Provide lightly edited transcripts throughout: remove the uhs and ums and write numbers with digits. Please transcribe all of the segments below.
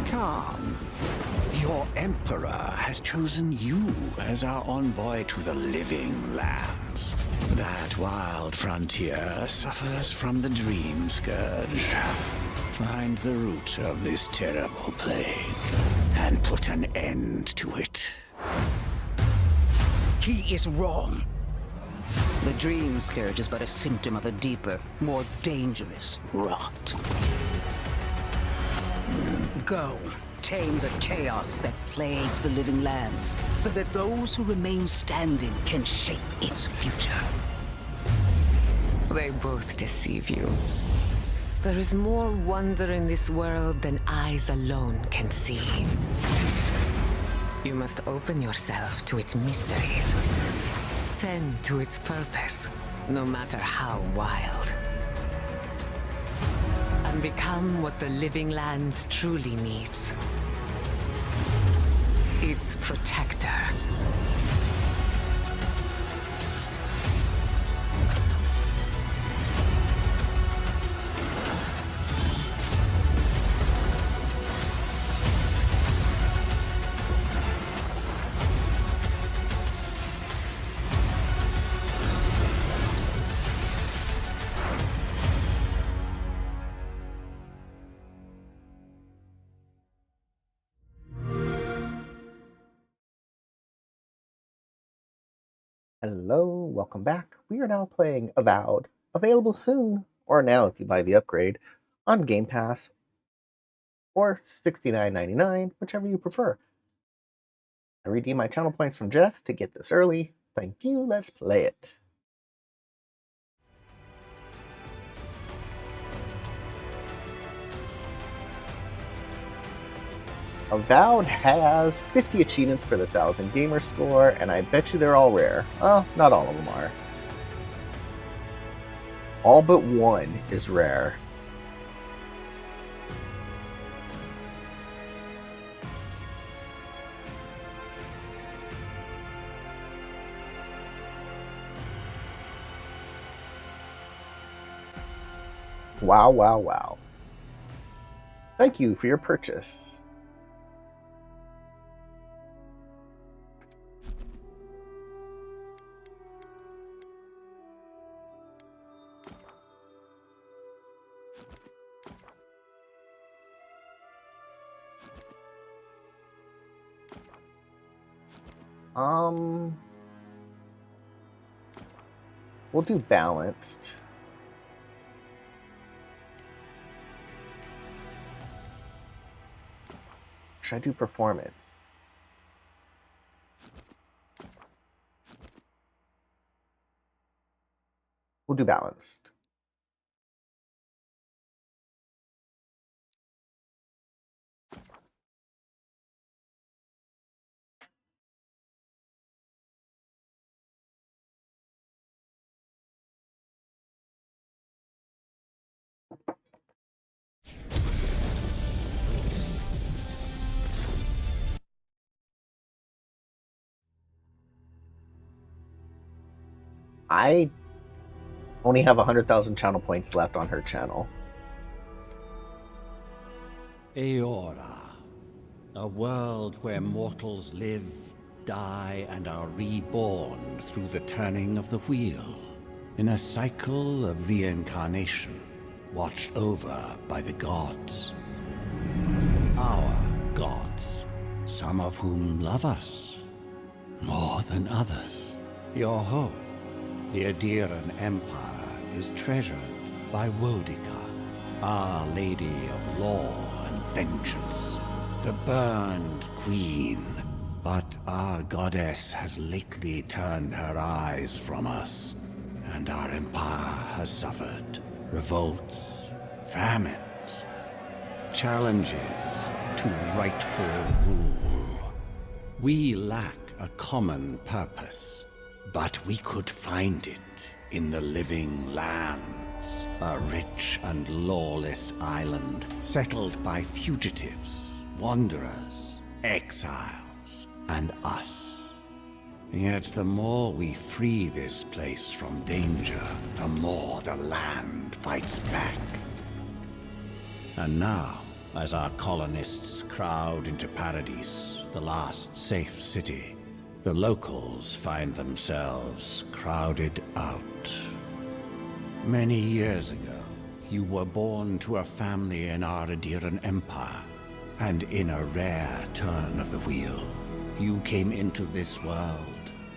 Come. Your Emperor has chosen you as our envoy to the living lands. That wild frontier suffers from the dream scourge. Find the root of this terrible plague and put an end to it. He is wrong. The dream scourge is but a symptom of a deeper, more dangerous rot. Go, tame the chaos that plagues the living lands, so that those who remain standing can shape its future. They both deceive you. There is more wonder in this world than eyes alone can see. You must open yourself to its mysteries. Tend to its purpose, no matter how wild. And become what the living lands truly needs. Its protector. Hello, welcome back. We are now playing Avowed, available soon, or now if you buy the upgrade, on Game Pass, or $69.99, whichever you prefer. I redeem my channel points from Jeff to get this early. Thank you, let's play it. Avowed has 50 achievements for the 1000 gamer score, and I bet you they're all rare. Oh, not all of them are. All but one is rare. Wow, wow, wow. Thank you for your purchase. We'll do balanced. Should I do performance? We'll do balanced. I only have 100,000 channel points left on her channel. Eora, a world where mortals live die and are reborn through the turning of the wheel, in a cycle of reincarnation, watched over by the gods. Our gods, some of whom love us more than others. Your home, the Adiran Empire, is treasured by Wodica, Our Lady of Law and Vengeance, the burned queen. But our goddess has lately turned her eyes from us, and our empire has suffered revolts, famines, challenges to rightful rule. We lack a common purpose, but we could find it in the living lands, a rich and lawless island settled by fugitives, wanderers, exiles, and us. Yet the more we free this place from danger, the more the land fights back. And now, as our colonists crowd into Paradise, the last safe city, the locals find themselves crowded out. Many years ago, you were born to a family in our Adiran Empire, and in a rare turn of the wheel, you came into this world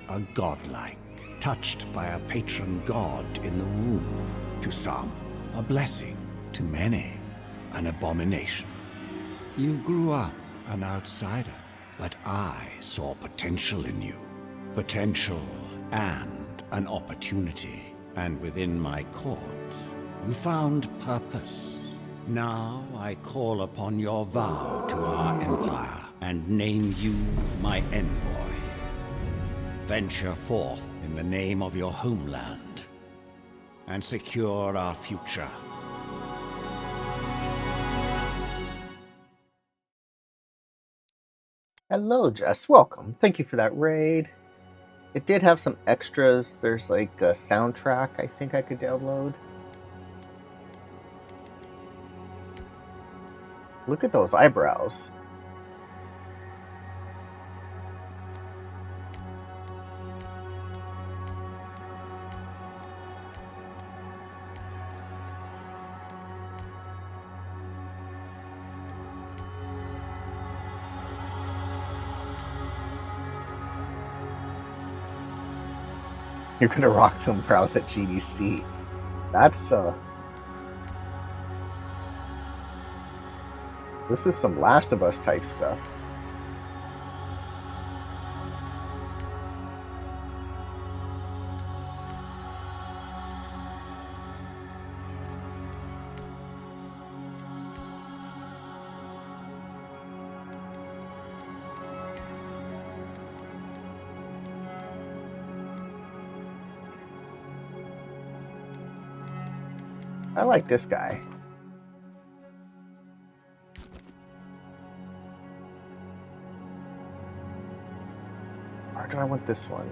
a godlike, touched by a patron god in the womb. To some, a blessing. To many, an abomination. You grew up an outsider, but I saw potential in you. Potential and an opportunity. And within my court, you found purpose. Now I call upon your vow to our empire and name you my envoy. Venture forth in the name of your homeland and secure our future. Hello, Jess. Welcome. Thank you for that raid. It did have some extras. There's like a soundtrack I think I could download. Look at those eyebrows. You're gonna rock them brows at GDC. That's this is some Last of Us type stuff. I like this guy. Or do I want this one?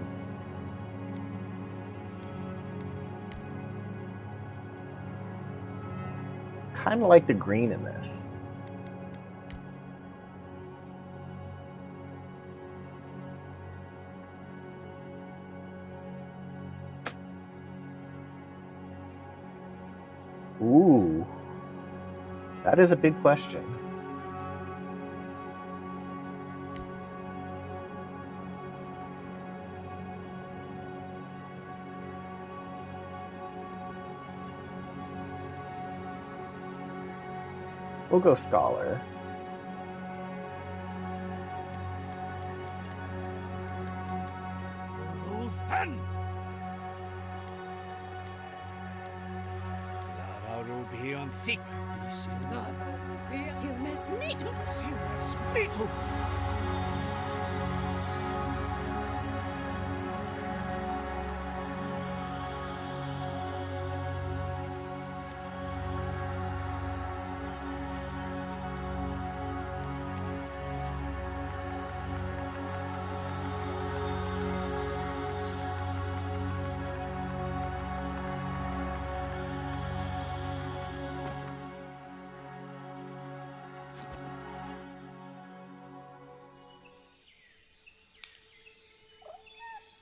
Kind of like the green in this. Ooh, that is a big question. We'll go Scholar.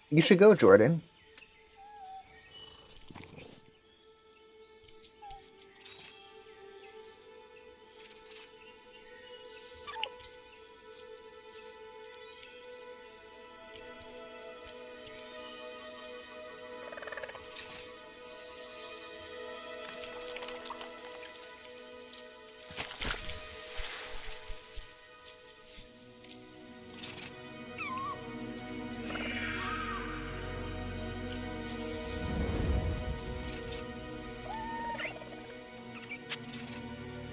You should go, Jordan.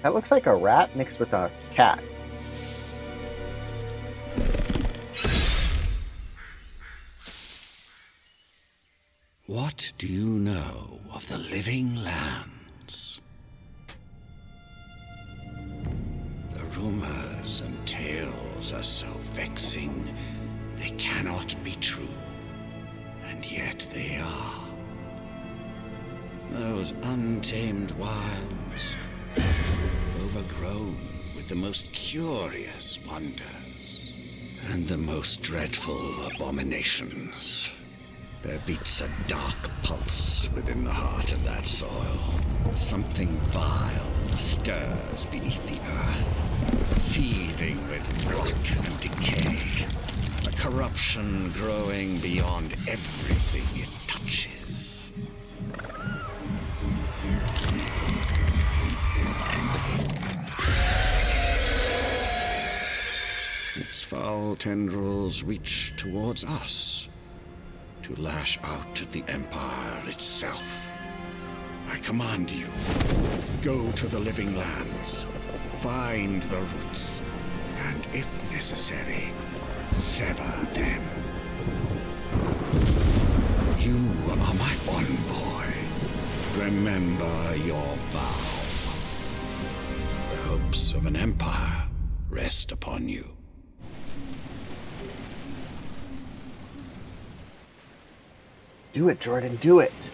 That looks like a rat mixed with a cat. What do you know of the living lands? The rumors and tales are so vexing, they cannot be true. And yet they are. Those untamed wilds, overgrown with the most curious wonders and the most dreadful abominations. There beats a dark pulse within the heart of that soil. Something vile stirs beneath the earth, seething with rot and decay. A corruption growing beyond everything it touches. Its foul tendrils reach towards us, to lash out at the Empire itself. I command you, go to the living lands, find the roots, and if necessary, sever them. You are my envoy. Remember your vow. The hopes of an empire rest upon you. Do it, Jordan, do it.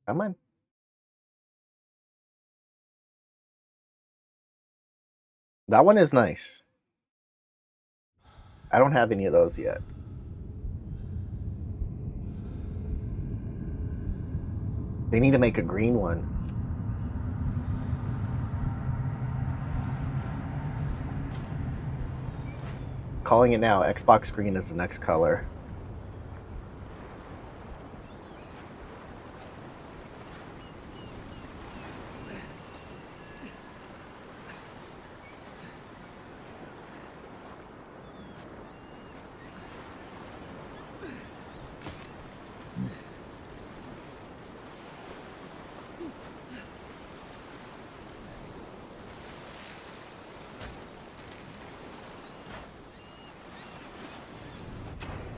Come on. That one is nice. I don't have any of those yet. They need to make a green one. Calling it now. Xbox green is the next color.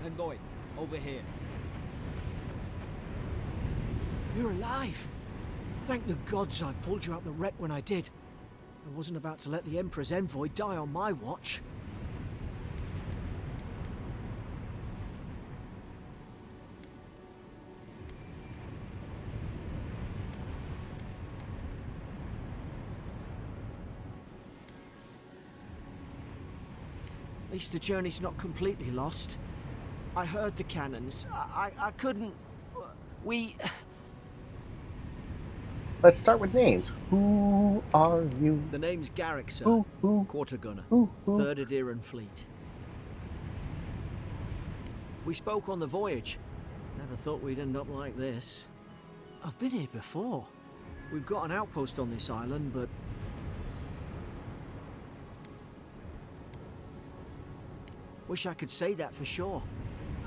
Envoy, over here. You're alive! Thank the gods I pulled you out the wreck when I did. I wasn't about to let the Emperor's envoy die on my watch. At least the journey's not completely lost. I heard the cannons. I couldn't... We... Let's start with names. Who are you? The name's Garrick, sir. Who? Quarter gunner. Who? 3rd Adiran Fleet. We spoke on the voyage. Never thought we'd end up like this. I've been here before. We've got an outpost on this island, but... Wish I could say that for sure.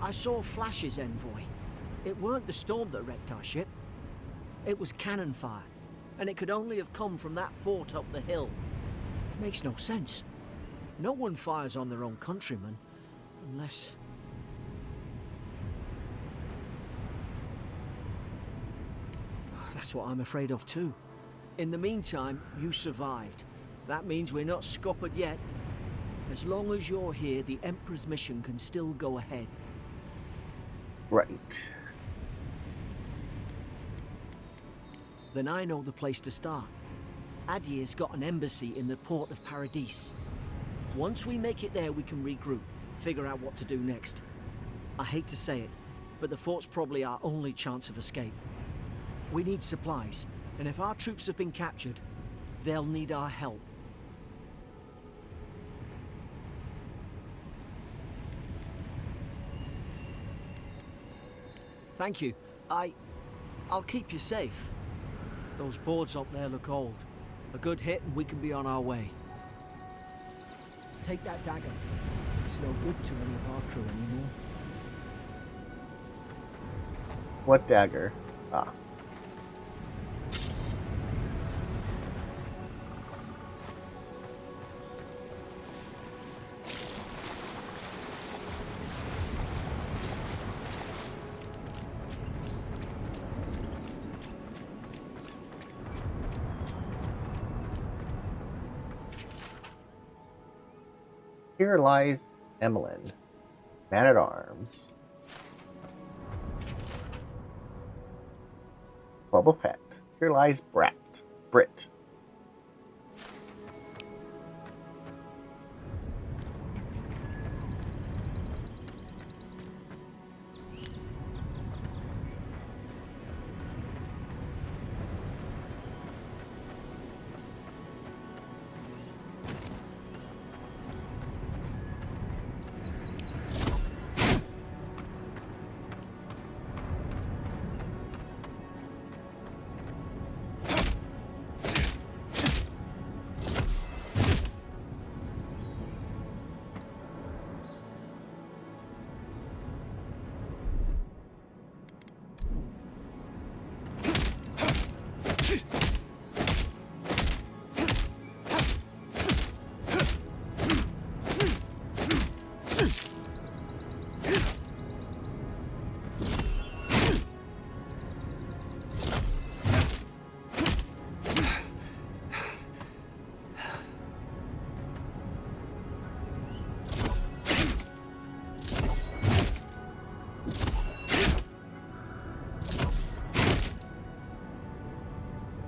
I saw flashes, Envoy. It weren't the storm that wrecked our ship. It was cannon fire, and it could only have come from that fort up the hill. It makes no sense. No one fires on their own countrymen, unless... That's what I'm afraid of too. In the meantime, you survived. That means we're not scuppered yet. As long as you're here, the Emperor's mission can still go ahead. Right. Then I know the place to start. Adir's got an embassy in the port of Paradis. Once we make it there, we can regroup, figure out what to do next. I hate to say it, but the fort's probably our only chance of escape. We need supplies, and if our troops have been captured, they'll need our help. Thank you. I'll keep you safe. Those boards up there look old. A good hit and we can be on our way. Take that dagger. It's no good to any of our crew anymore. What dagger? Ah. Here lies Emmeline, man-at-arms. Boba Fett. Here lies Brit.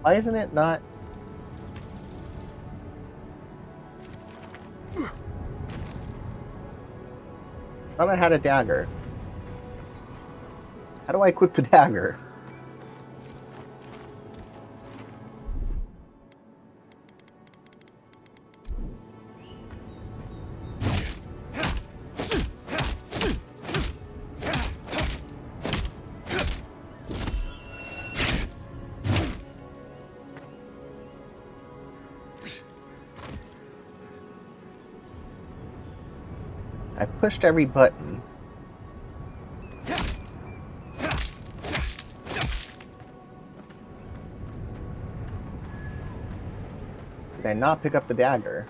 Why isn't it not? I thought I had a dagger. How do I equip the dagger? I pushed every button. Did I not pick up the dagger?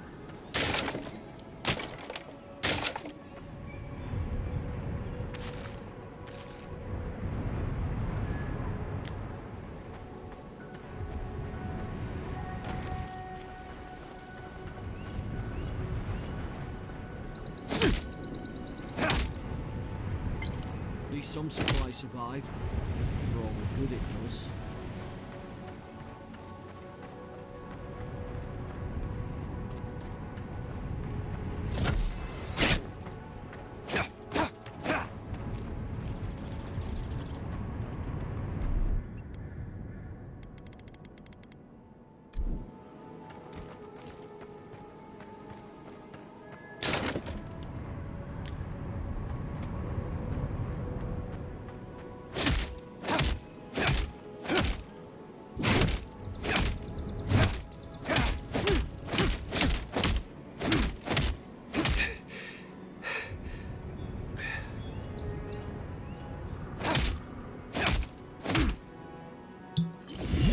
At least some supplies survived. For all the good it does.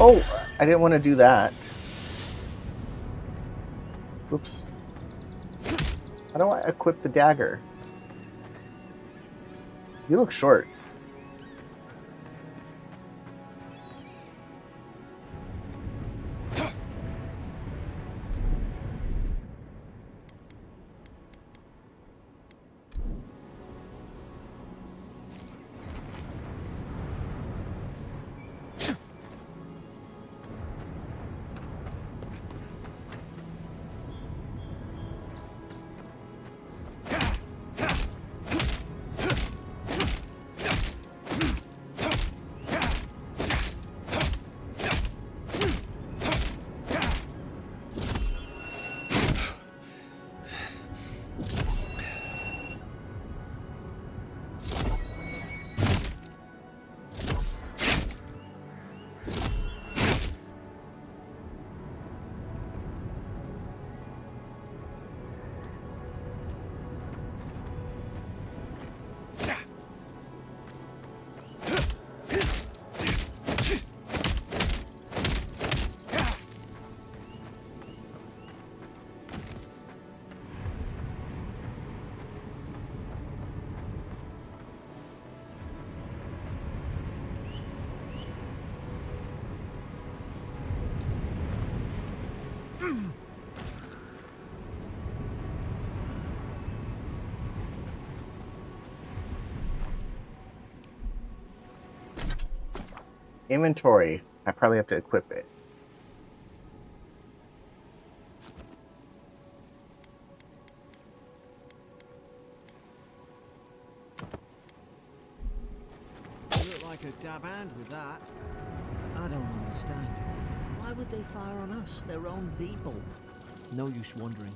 Oh, I didn't want to do that. Oops. How do I equip the dagger? You look short. Inventory. I probably have to equip it. You look like a dab hand with that. I don't understand. Why would they fire on us, their own people? No use wondering.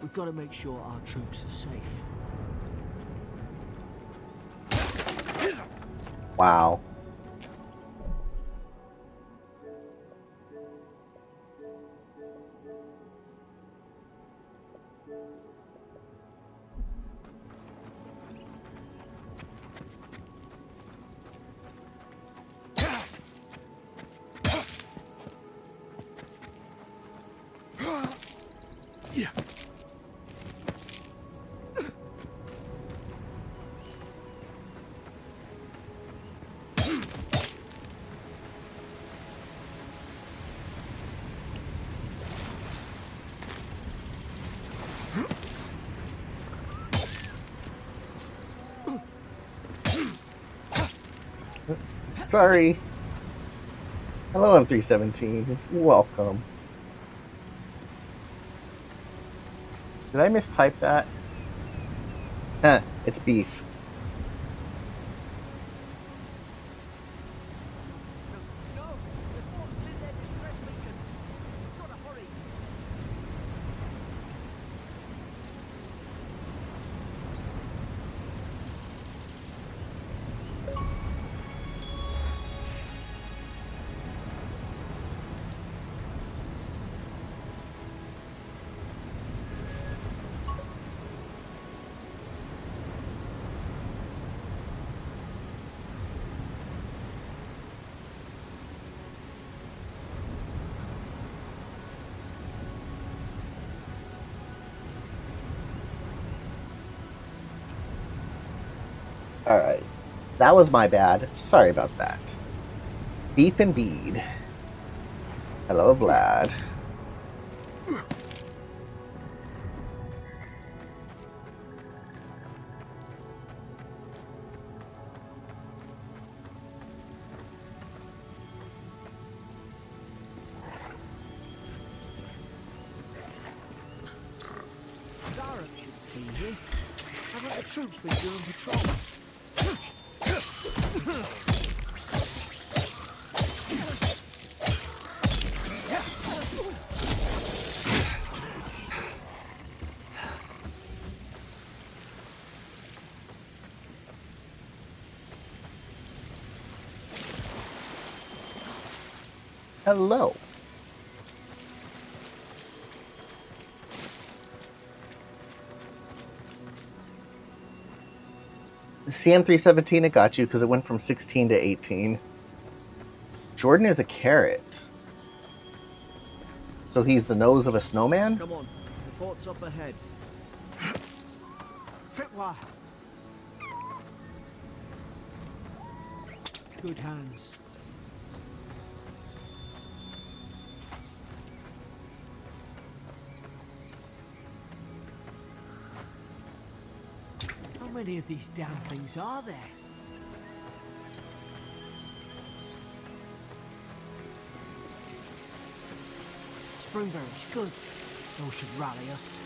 We've got to make sure our troops are safe. Wow. Sorry. Hello, M317. Welcome. Did I mistype that? Huh, it's beef. No, the forts lit their distress beacon. We've got to hurry. Alright. That was my bad. Sorry about that. Beef and bead. Hello, Vlad. Zara should be here. Haven't the troops been doing patrol? Hello. CM317, it got you because it went from 16 to 18. Jordan is a carrot. So he's the nose of a snowman? Come on, the fort's up ahead. Tripwire. Good hands. How many of these damn things are there? Springberries, good. Those should rally us.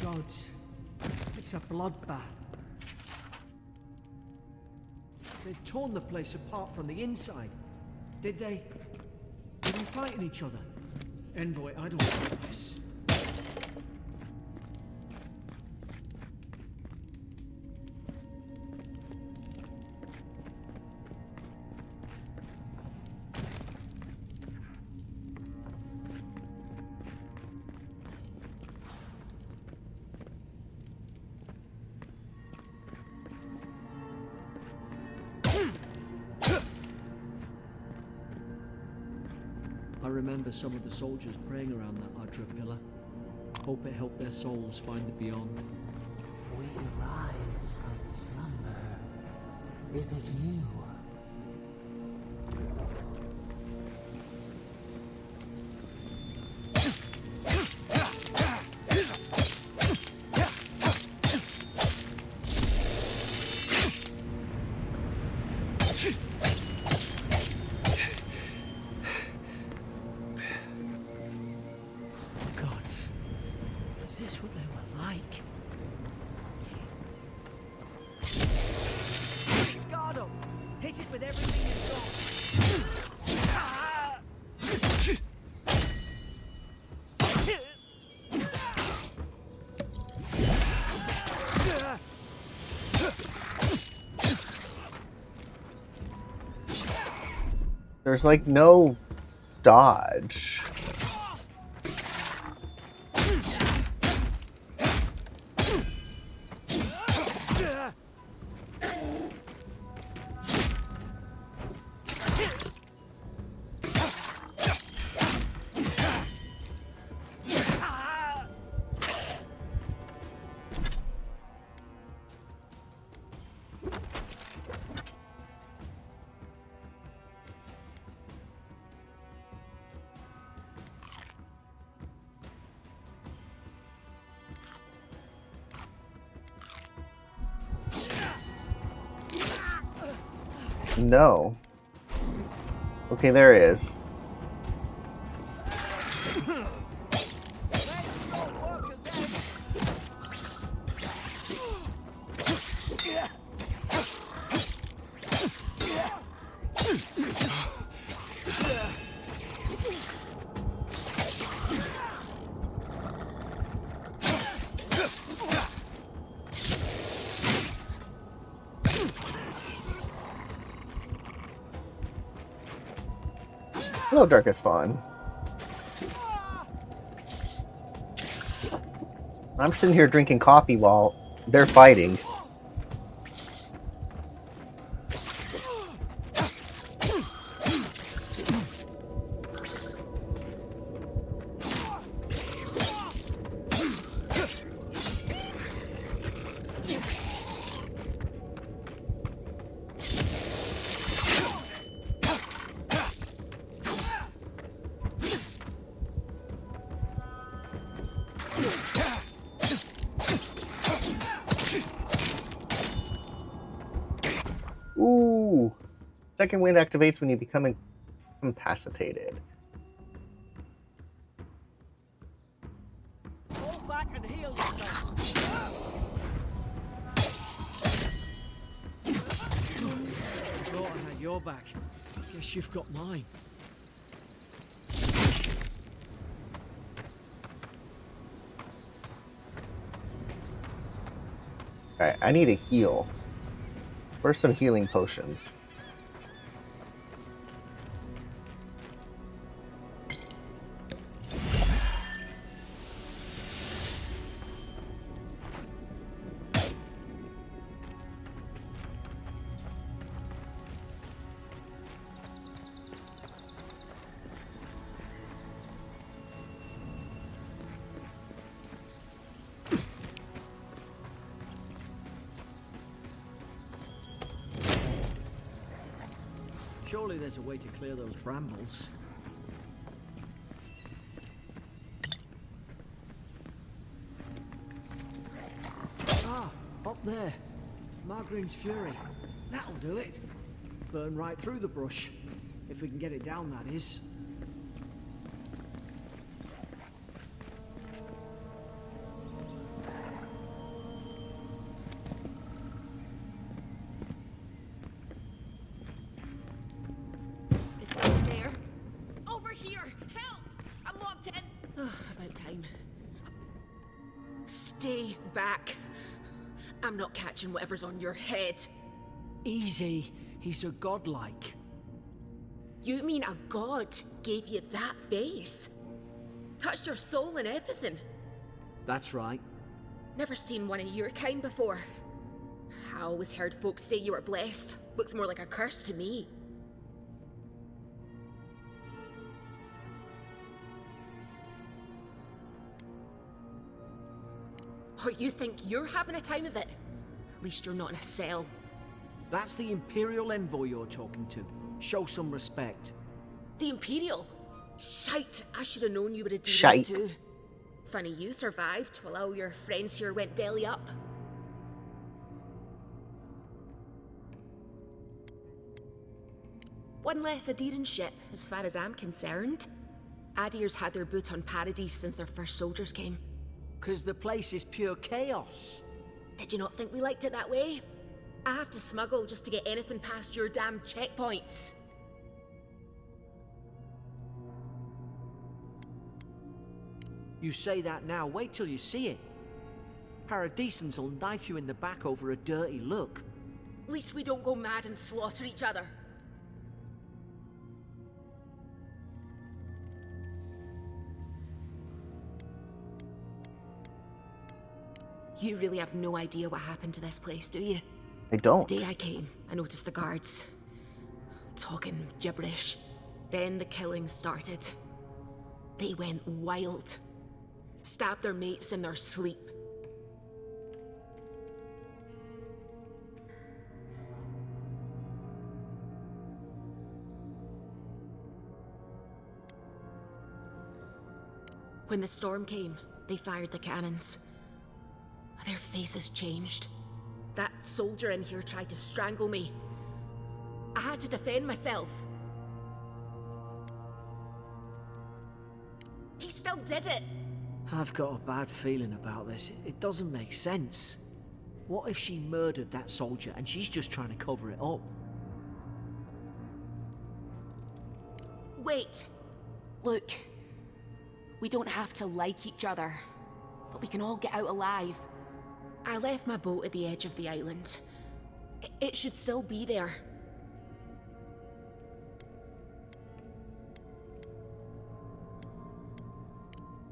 Gods, it's a bloodbath. They've torn the place apart from the inside. Did they? Were they fighting each other? Envoy, I don't like this. remember some of the soldiers praying around that Adra pillar. Hope it helped their souls find the beyond. We rise from slumber. Is it you? Is this what they were like? It's guard up! Hit it with everything you've got! There's like no dodge. No. Okay, there is. Hello, Darkest Fawn. I'm sitting here drinking coffee while they're fighting. Ooh. Second wind activates when you become incapacitated. Hold back and heal yourself! I thought I had your back. Guess you've got mine. Alright, I need a heal. Where's some healing potions? Surely there's a way to clear those brambles. Ah, up there. Margarine's Fury. That'll do it. Burn right through the brush. If we can get it down, that is. Is someone there? Over here! Help! I'm locked in! About time. Stay back. I'm not catching whatever's on your head. Easy. He's a godlike. You mean a god gave you that face? Touched your soul and everything? That's right. Never seen one of your kind before. I always heard folks say you were blessed. Looks more like a curse to me. Oh, you think you're having a time of it? At least you're not in a cell. That's the Imperial envoy you're talking to. Show some respect. The Imperial? Shite, I should have known you were a demons Shite. too. Funny you survived while all your friends here went belly up. One less Adiran ship, as far as I'm concerned. Adir's had their boot on Paradise since their first soldiers came. 'Cause the place is pure chaos. Did you not think we liked it that way? I have to smuggle just to get anything past your damn checkpoints. You say that now, wait till you see it. Paradisans will knife you in the back over a dirty look. At least we don't go mad and slaughter each other. You really have no idea what happened to this place, do you? I don't. The day I came, I noticed the guards talking gibberish. Then the killing started. They went wild. Stabbed their mates in their sleep. When the storm came, they fired the cannons. Their faces changed. That soldier in here tried to strangle me. I had to defend myself. He still did it! I've got a bad feeling about this. It doesn't make sense. What if she murdered that soldier and she's just trying to cover it up? Wait. Look. We don't have to like each other, but we can all get out alive. I left my boat at the edge of the island. It should still be there.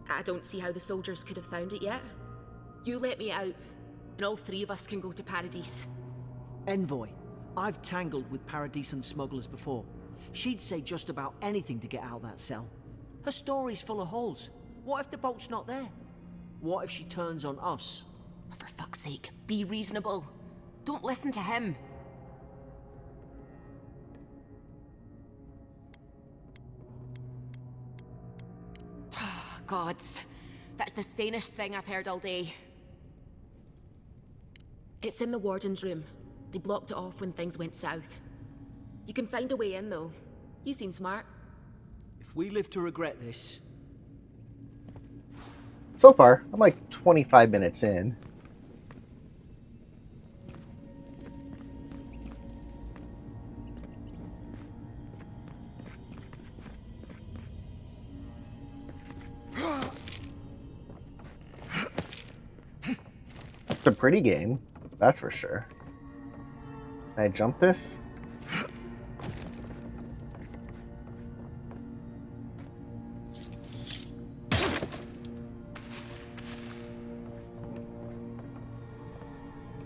I don't see how the soldiers could have found it yet. You let me out, and all three of us can go to Paradise. Envoy, I've tangled with Paradisan smugglers before. She'd say just about anything to get out of that cell. Her story's full of holes. What if the boat's not there? What if she turns on us? For fuck's sake, be reasonable. Don't listen to him. Gods, that's the sanest thing I've heard all day. It's in the warden's room. They blocked it off when things went south. You can find a way in, though. You seem smart. If we live to regret this... So far, I'm like 25 minutes in. It's a pretty game, that's for sure. Can I jump this?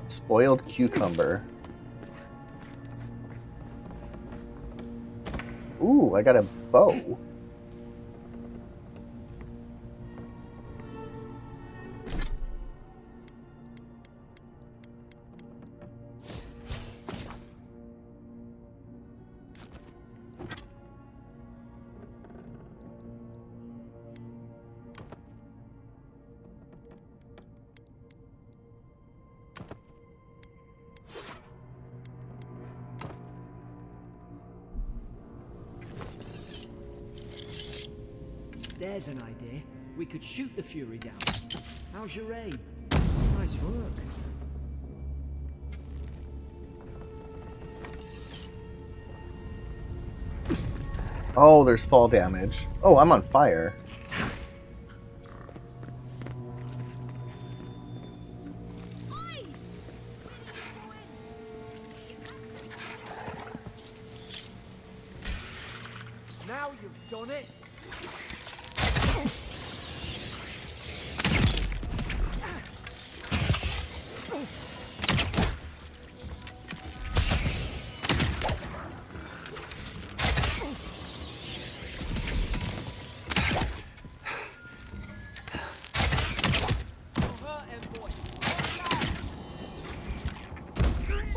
Spoiled cucumber. Ooh, I got a bow. There's an idea. We could shoot the Fury down. How's your aim? Nice work. Oh, there's fall damage. Oh, I'm on fire. Now you've done it. Envoy.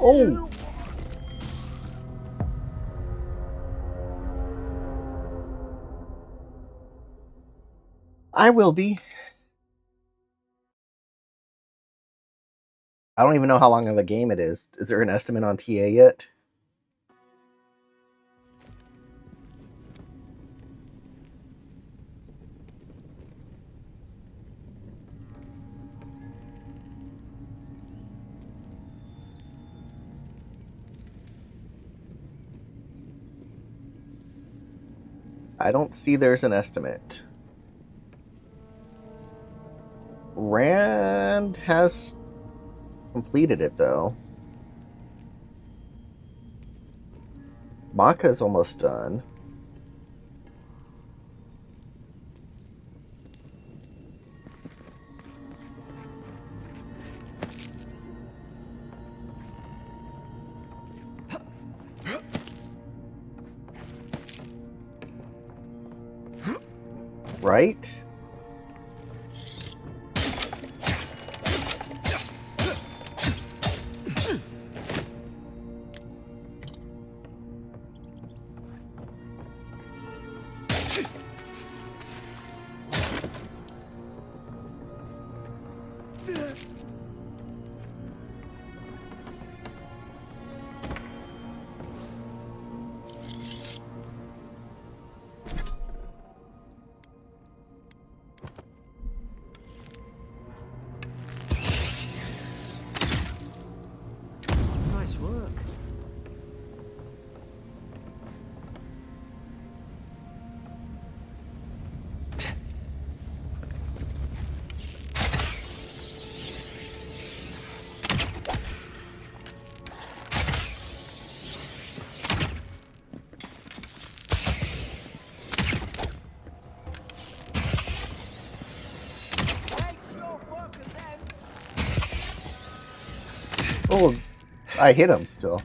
Oh! I will be. I don't even know how long of a game it is. Is there an estimate on TA yet? I don't see there's an estimate. Rand has completed it, though. Maka's almost done. Right? Nice work. Oh, I hit him still.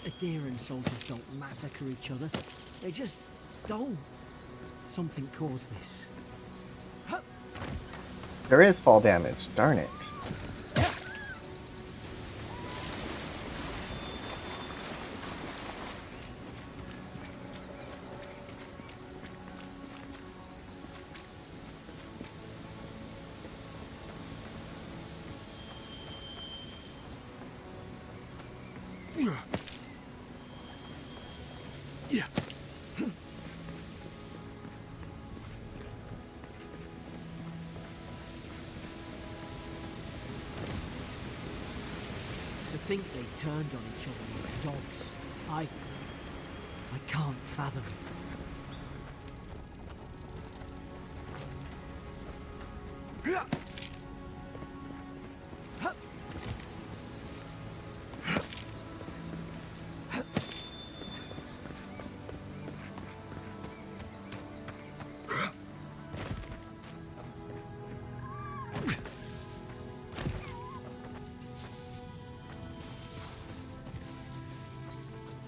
Adherent soldiers don't massacre each other. They just don't. Something caused this. There is fall damage. Darn it. To think they turned on each other like dogs. I can't fathom.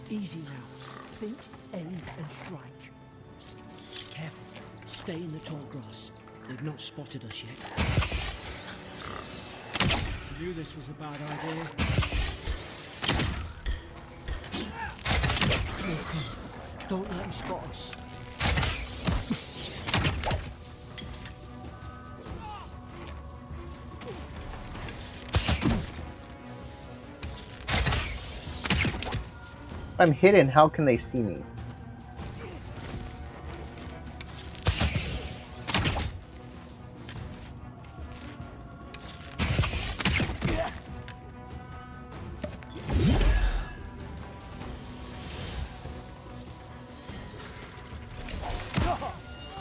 Easy now. Think, aim, and strike. Careful. Stay in the tall grass. They've not spotted us yet. I knew this was a bad idea. No, come. Don't let them spot us. If I'm hidden, how can they see me?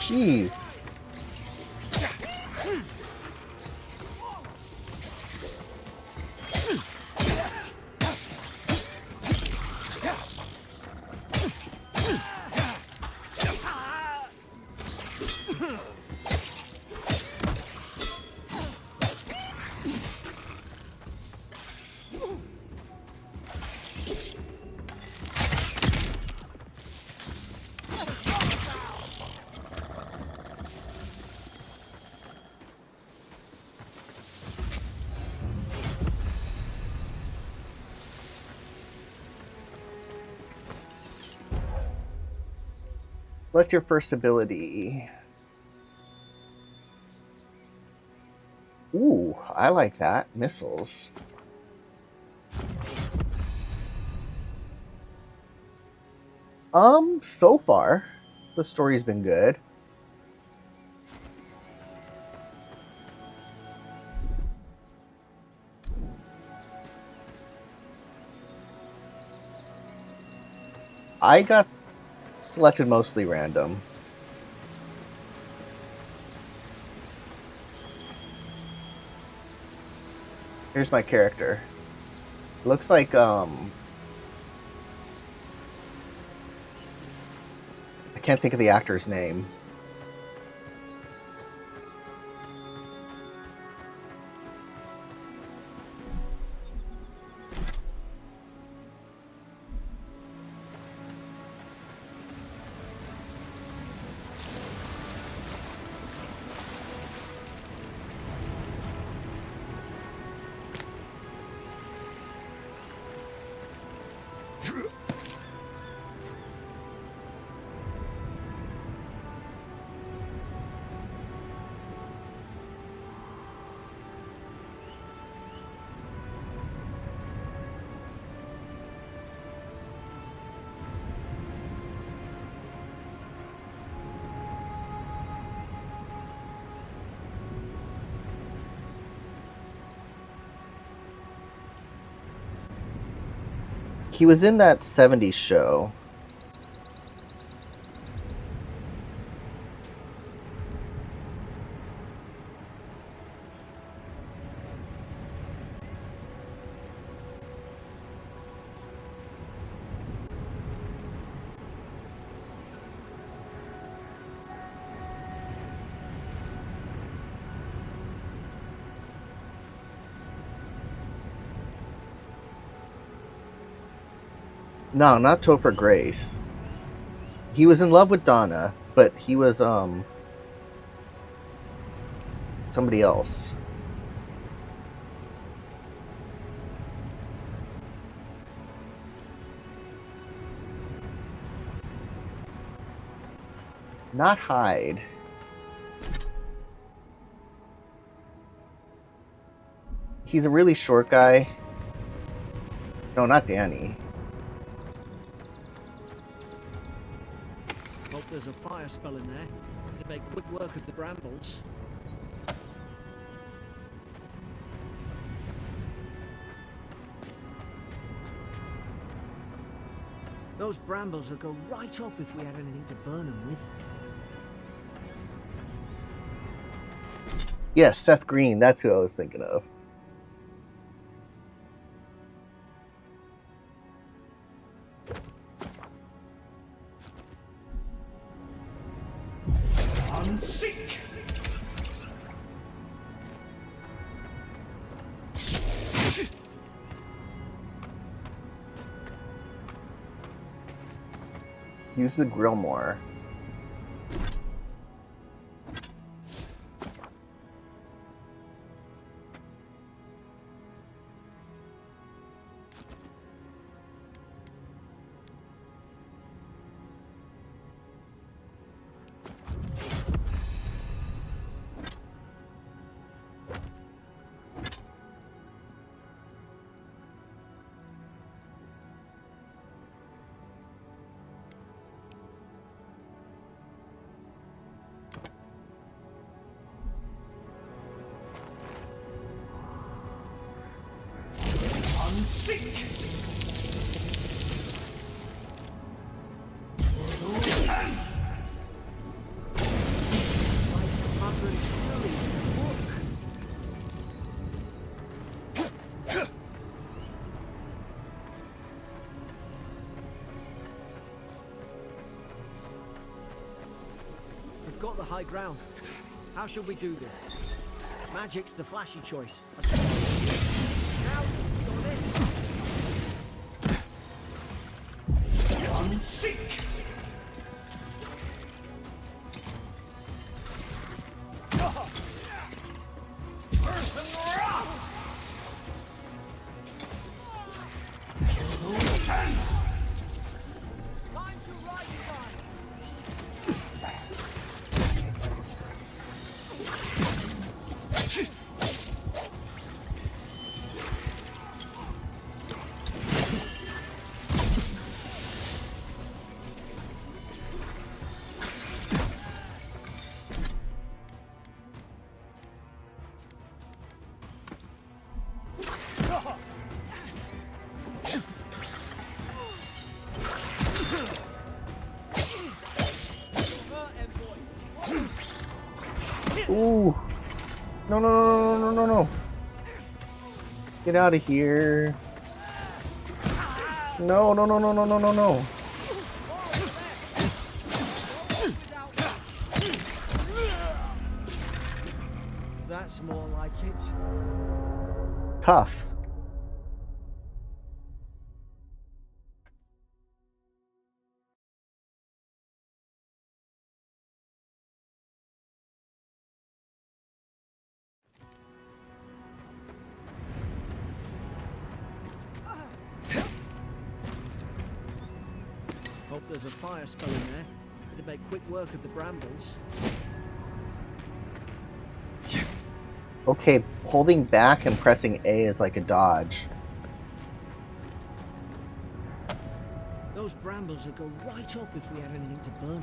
Jeez. Select your first ability. Ooh, I like that. Missiles. So far, the story's been good. I got selected mostly random. Here's my character. Looks like, I can't think of the actor's name. He was in that 70s show. No, not Topher Grace. He was in love with Donna, but he was somebody else. Not Hyde. He's a really short guy. No, not Danny. Hope there's a fire spell in there to make quick work of the brambles. Those brambles would go right up if we had anything to burn them with. Yes, Seth Green. That's who I was thinking of. Seek. Use the grill more. Seek. We've got the high ground. How should we do this? Magic's the flashy choice. Now, on in. Seek. Find your right side. Ooh. No, no, no, no, no, no, no. Get out of here. No, no, no, no, no, no, no, no. That's more like it. Tough. Hope there's a fire spell in there. It'd make quick work of the brambles. Okay, holding back and pressing A is like a dodge. Those brambles would go right up if we had anything to burn.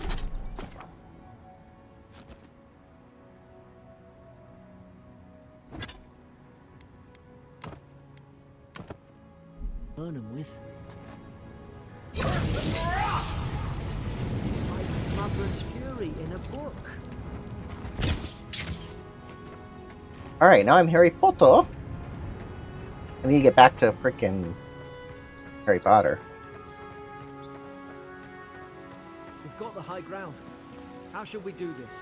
Burn them with. Like Mother's Fury in a book. Alright, now I'm Harry Potter. I need to get back to frickin' Harry Potter. We've got the high ground. How should we do this?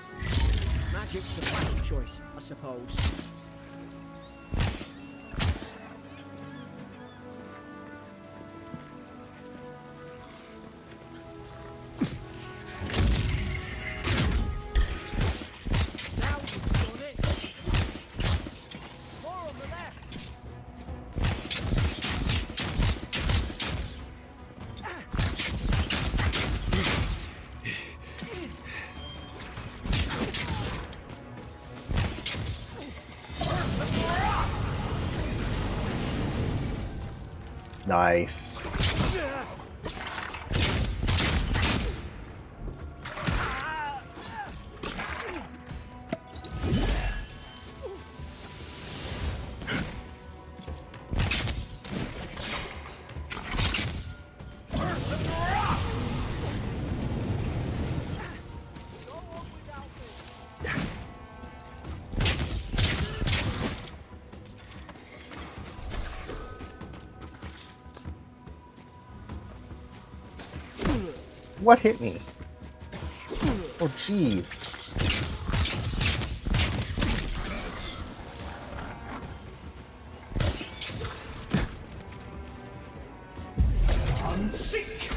Magic's the flashy choice, I suppose. Now we've done it. More on the left. Nice. What hit me? Oh, jeez. I'm sick.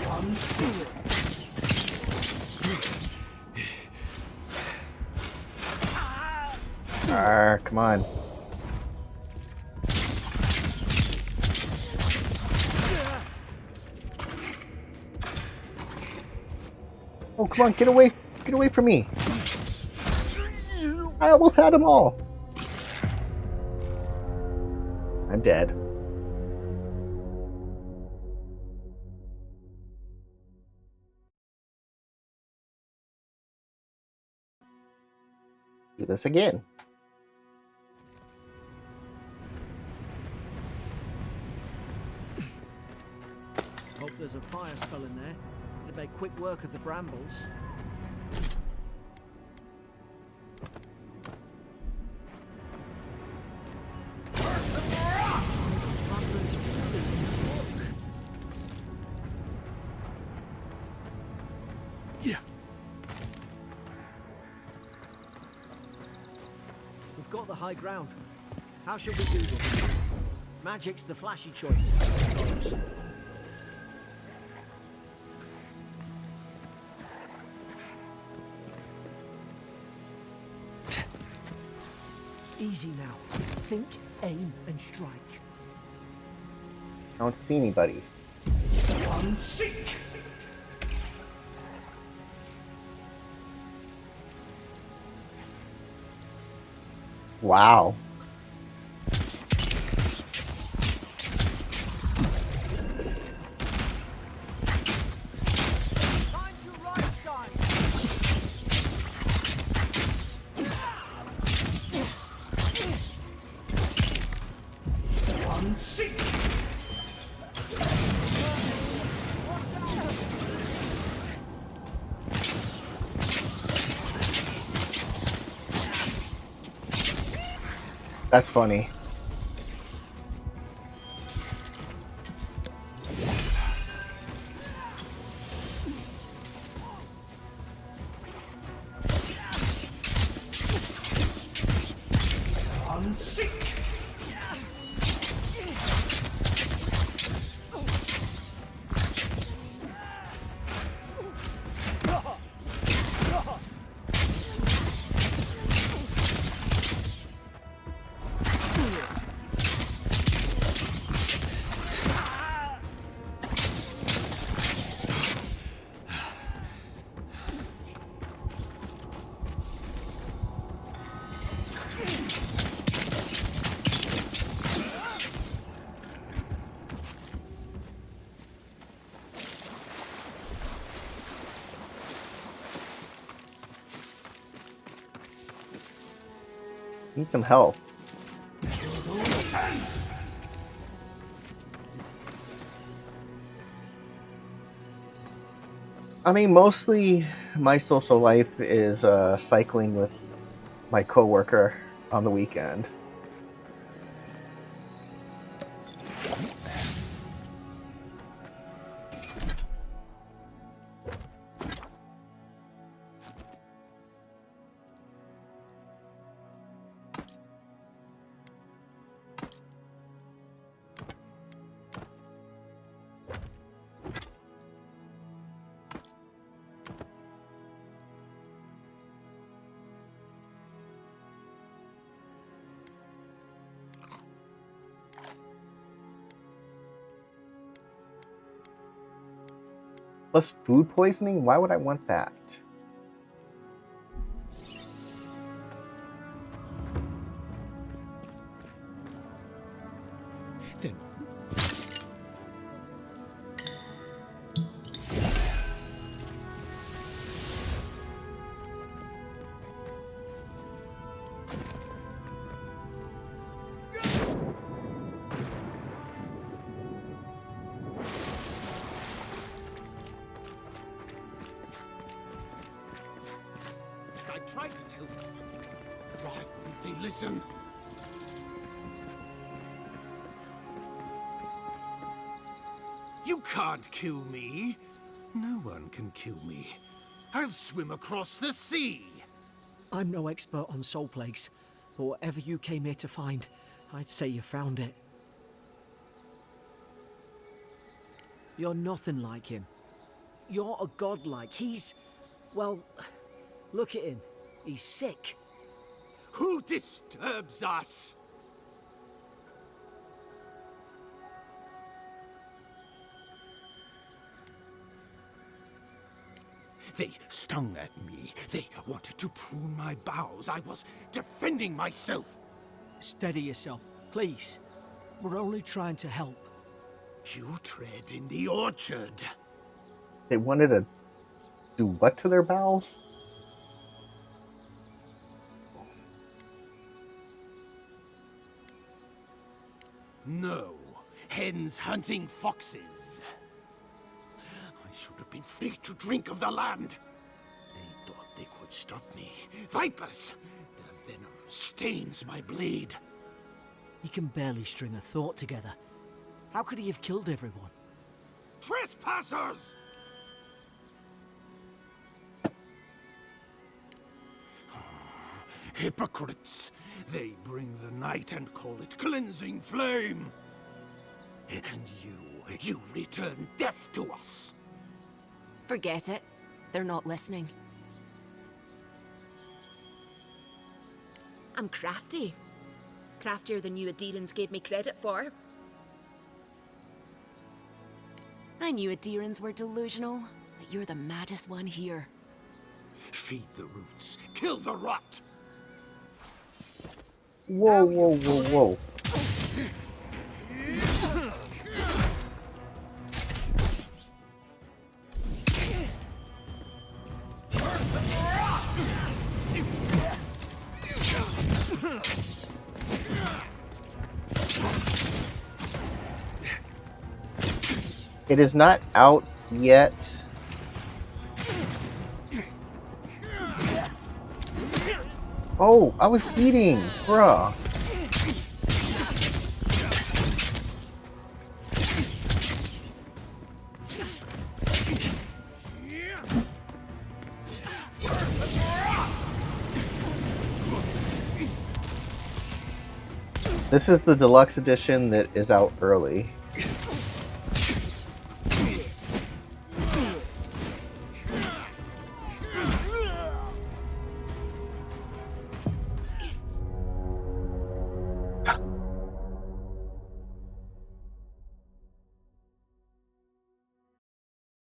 I'm sick. Come on. Oh, come on, get away from me. I almost had them all. I'm dead. Do this again. Hope there's a fire spell in there. It'd make quick work of the brambles. Mother's Fury in a book. Yeah. We've got the high ground. How should we do this? Magic's the flashy choice, I suppose. Easy now. Think, aim, and strike. I don't see anybody. I'm sick. Wow. Find your right side. That's funny. I'm sick. Need some help. I mean, mostly my social life is cycling with my coworker on the weekend. Plus food poisoning? Why would I want that? Then I tried to tell them. Why wouldn't they listen? You can't kill me. No one can kill me. I'll swim across the sea. I'm no expert on soul plagues, but whatever you came here to find, I'd say you found it. You're nothing like him. You're a godlike. He's... well, look at him. He's sick. Who disturbs us? They stung at me. They wanted to prune my bowels. I was defending myself. Steady yourself, please. We're only trying to help. You tread in the orchard. They wanted to do what to their bowels? No, hens hunting foxes. I should have been free to drink of the land. They thought they could stop me. Vipers! Their venom stains my blade. He can barely string a thought together. How could he have killed everyone? Trespassers! Hypocrites! They bring the night and call it cleansing flame. And you return death to us. Forget it. They're not listening. I'm crafty. Craftier than you Adirans gave me credit for. I knew Adirans were delusional, but you're the maddest one here. Feed the roots, kill the rot. Whoa, whoa, whoa, whoa. It is not out yet. Oh, I was eating, bruh. This is the deluxe edition that is out early.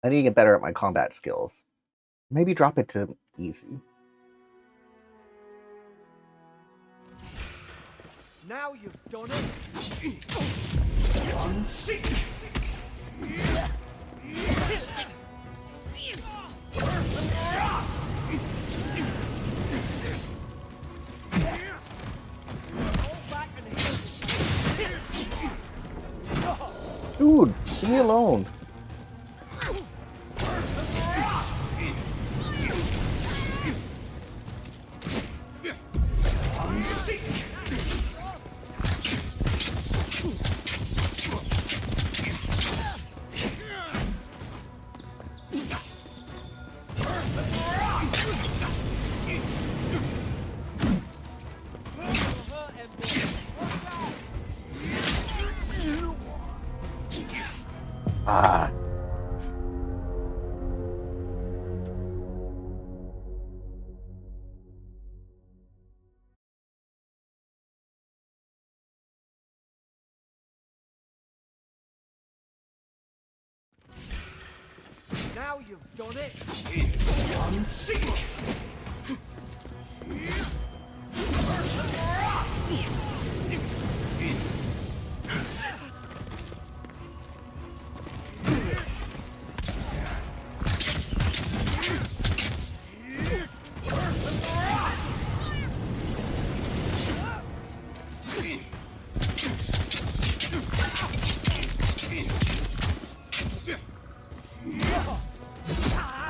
I need to get better at my combat skills. Maybe drop it to easy. Now you've done it. Dude, leave me alone. Ah. Now you've done it.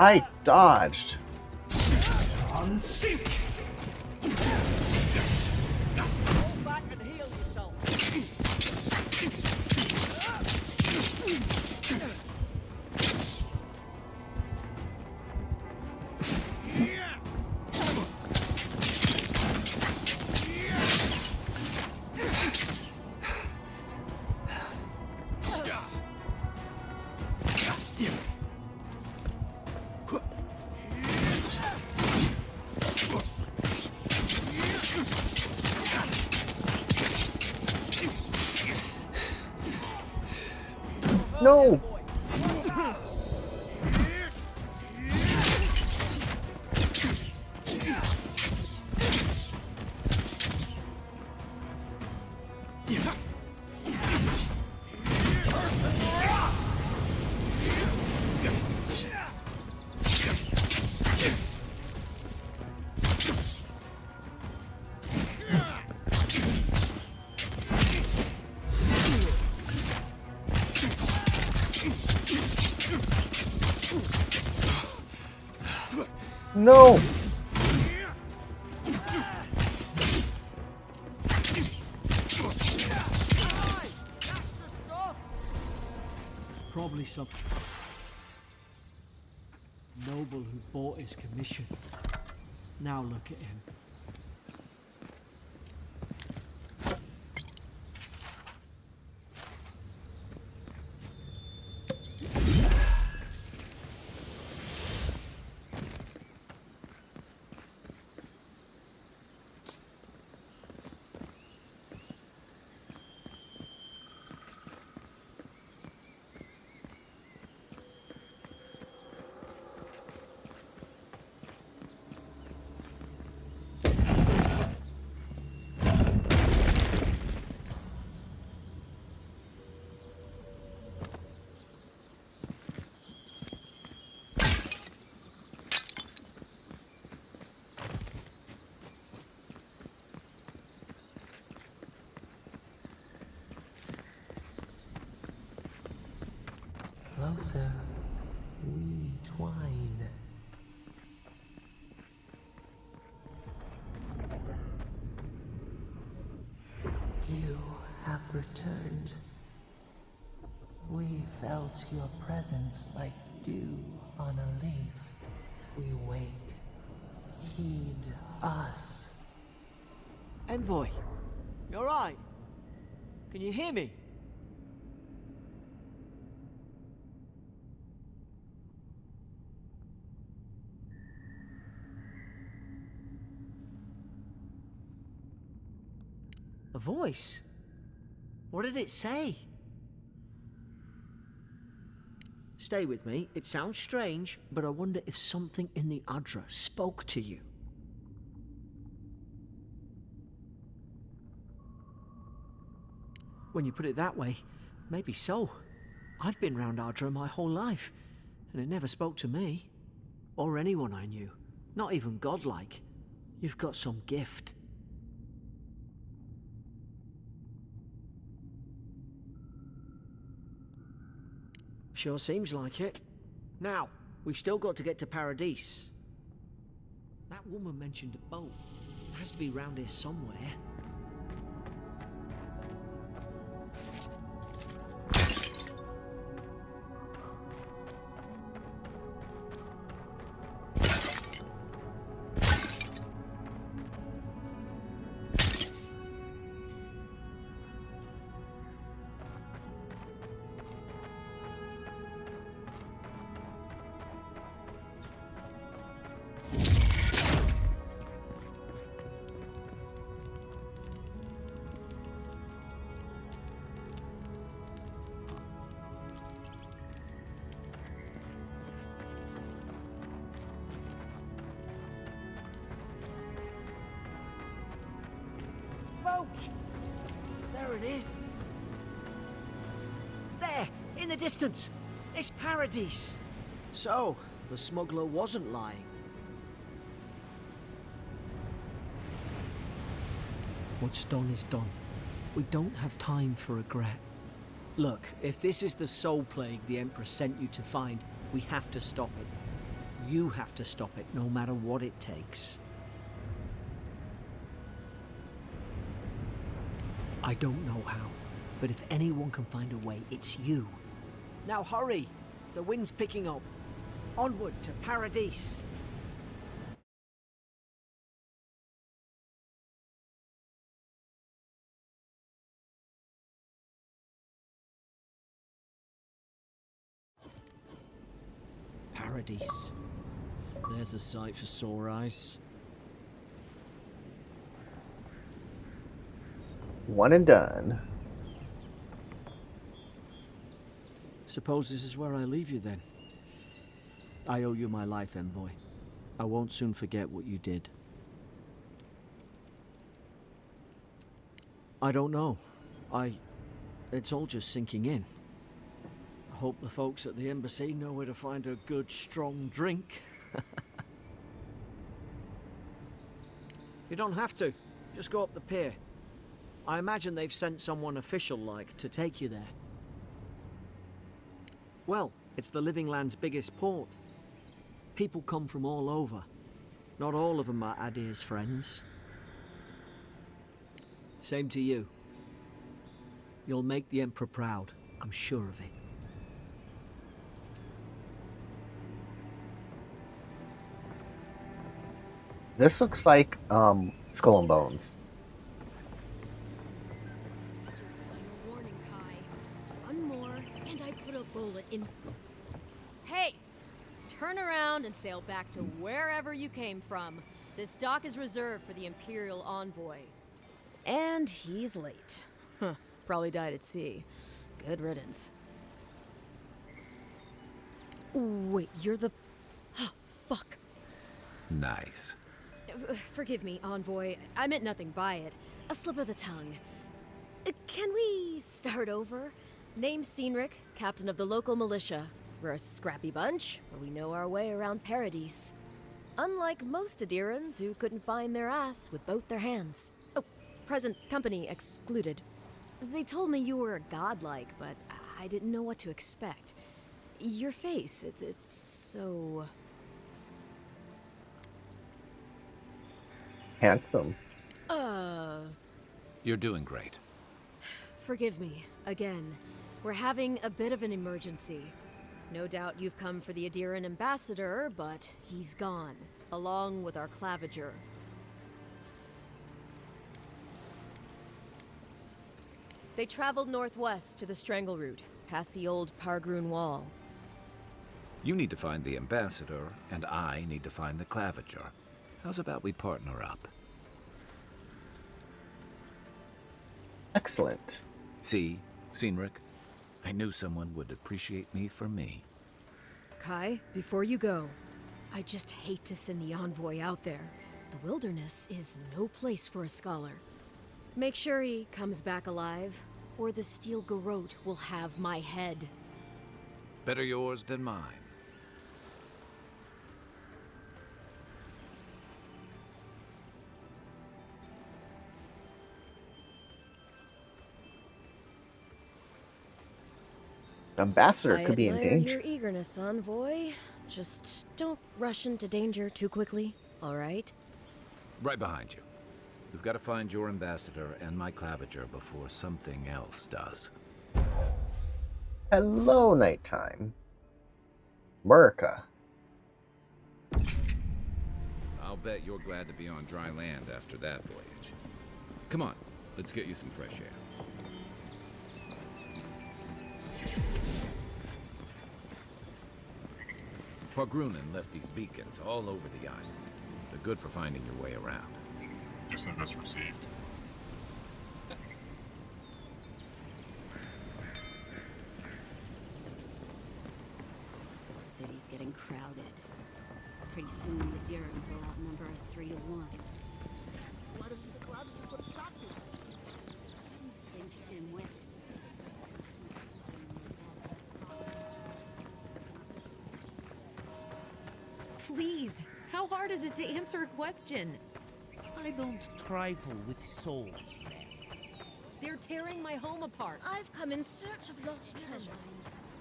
I dodged. Go back and heal yourself. No! No! Probably some noble who bought his commission. Now look at him. Closer we twine. You have returned. We felt your presence like dew on a leaf. We wake. Heed us. Envoy, you alright? Can you hear me? A voice? What did it say? Stay with me. It sounds strange, but I wonder if something in the Adra spoke to you. When you put it that way, maybe so. I've been round Adra my whole life, and it never spoke to me. Or anyone I knew. Not even godlike. You've got some gift. Sure seems like it. Now, we've still got to get to Paradise. That woman mentioned a boat. It has to be round here somewhere. There it is. There, in the distance. It's Paradise. So, the smuggler wasn't lying. What's done is done. We don't have time for regret. Look, if this is the soul plague the Emperor sent you to find, we have to stop it. You have to stop it, no matter what it takes. I don't know how, but if anyone can find a way, it's you. Now hurry! The wind's picking up. Onward to Paradise. Paradise. There's a sight for sore eyes. One and done. Suppose this is where I leave you then. I owe you my life, envoy. I won't soon forget what you did. I don't know. It's all just sinking in. I hope the folks at the embassy know where to find a good, strong drink. You don't have to. Just go up the pier. I imagine they've sent someone official-like to take you there. Well, it's the Living Land's biggest port. People come from all over. Not all of them are Adir's friends. Same to you. You'll make the Emperor proud, I'm sure of it. This looks like Skull and Bones. Warning, Kai. One more, and I put a bullet in. Hey! Turn around and sail back to wherever you came from. This dock is reserved for the Imperial envoy. And he's late. Huh. Probably died at sea. Good riddance. Wait, you're the... Fuck. Nice. Forgive me, envoy. I meant nothing by it. A slip of the tongue. Can we start over? Name's Cynric, captain of the local militia. We're a scrappy bunch, but we know our way around Paradise. Unlike most Adirans who couldn't find their ass with both their hands. Oh, present company excluded. They told me you were godlike, but I didn't know what to expect. Your face, it's so... Handsome. You're doing great. Forgive me, again. We're having a bit of an emergency. No doubt you've come for the Adiran ambassador, but he's gone, along with our claviger. They traveled northwest to the Strangle Route, past the old Pargroon Wall. You need to find the ambassador, and I need to find the claviger. How's about we partner up? Excellent. See, Cynric? I knew someone would appreciate me for me. Kai, before you go, I just hate to send the envoy out there. The wilderness is no place for a scholar. Make sure he comes back alive, or the Steel Garrote will have my head. Better yours than mine. The ambassador I could be in admire danger. your eagerness, envoy. Just don't rush into danger too quickly, all right? Right behind you. We've got to find your ambassador and my claviger before something else does. Hello, nighttime. Murica. I'll bet you're glad to be on dry land after that voyage. Come on, let's get you some fresh air. Pargrunen left these beacons all over the island. They're good for finding your way around. SMS received. The city's getting crowded. Pretty soon the Dirans will outnumber us 3 to 1. Why doesn't the Claviger put a stop to it? Think dimwit. Please, how hard is it to answer a question? I don't trifle with souls, man. They're tearing my home apart. I've come in search of lost treasures.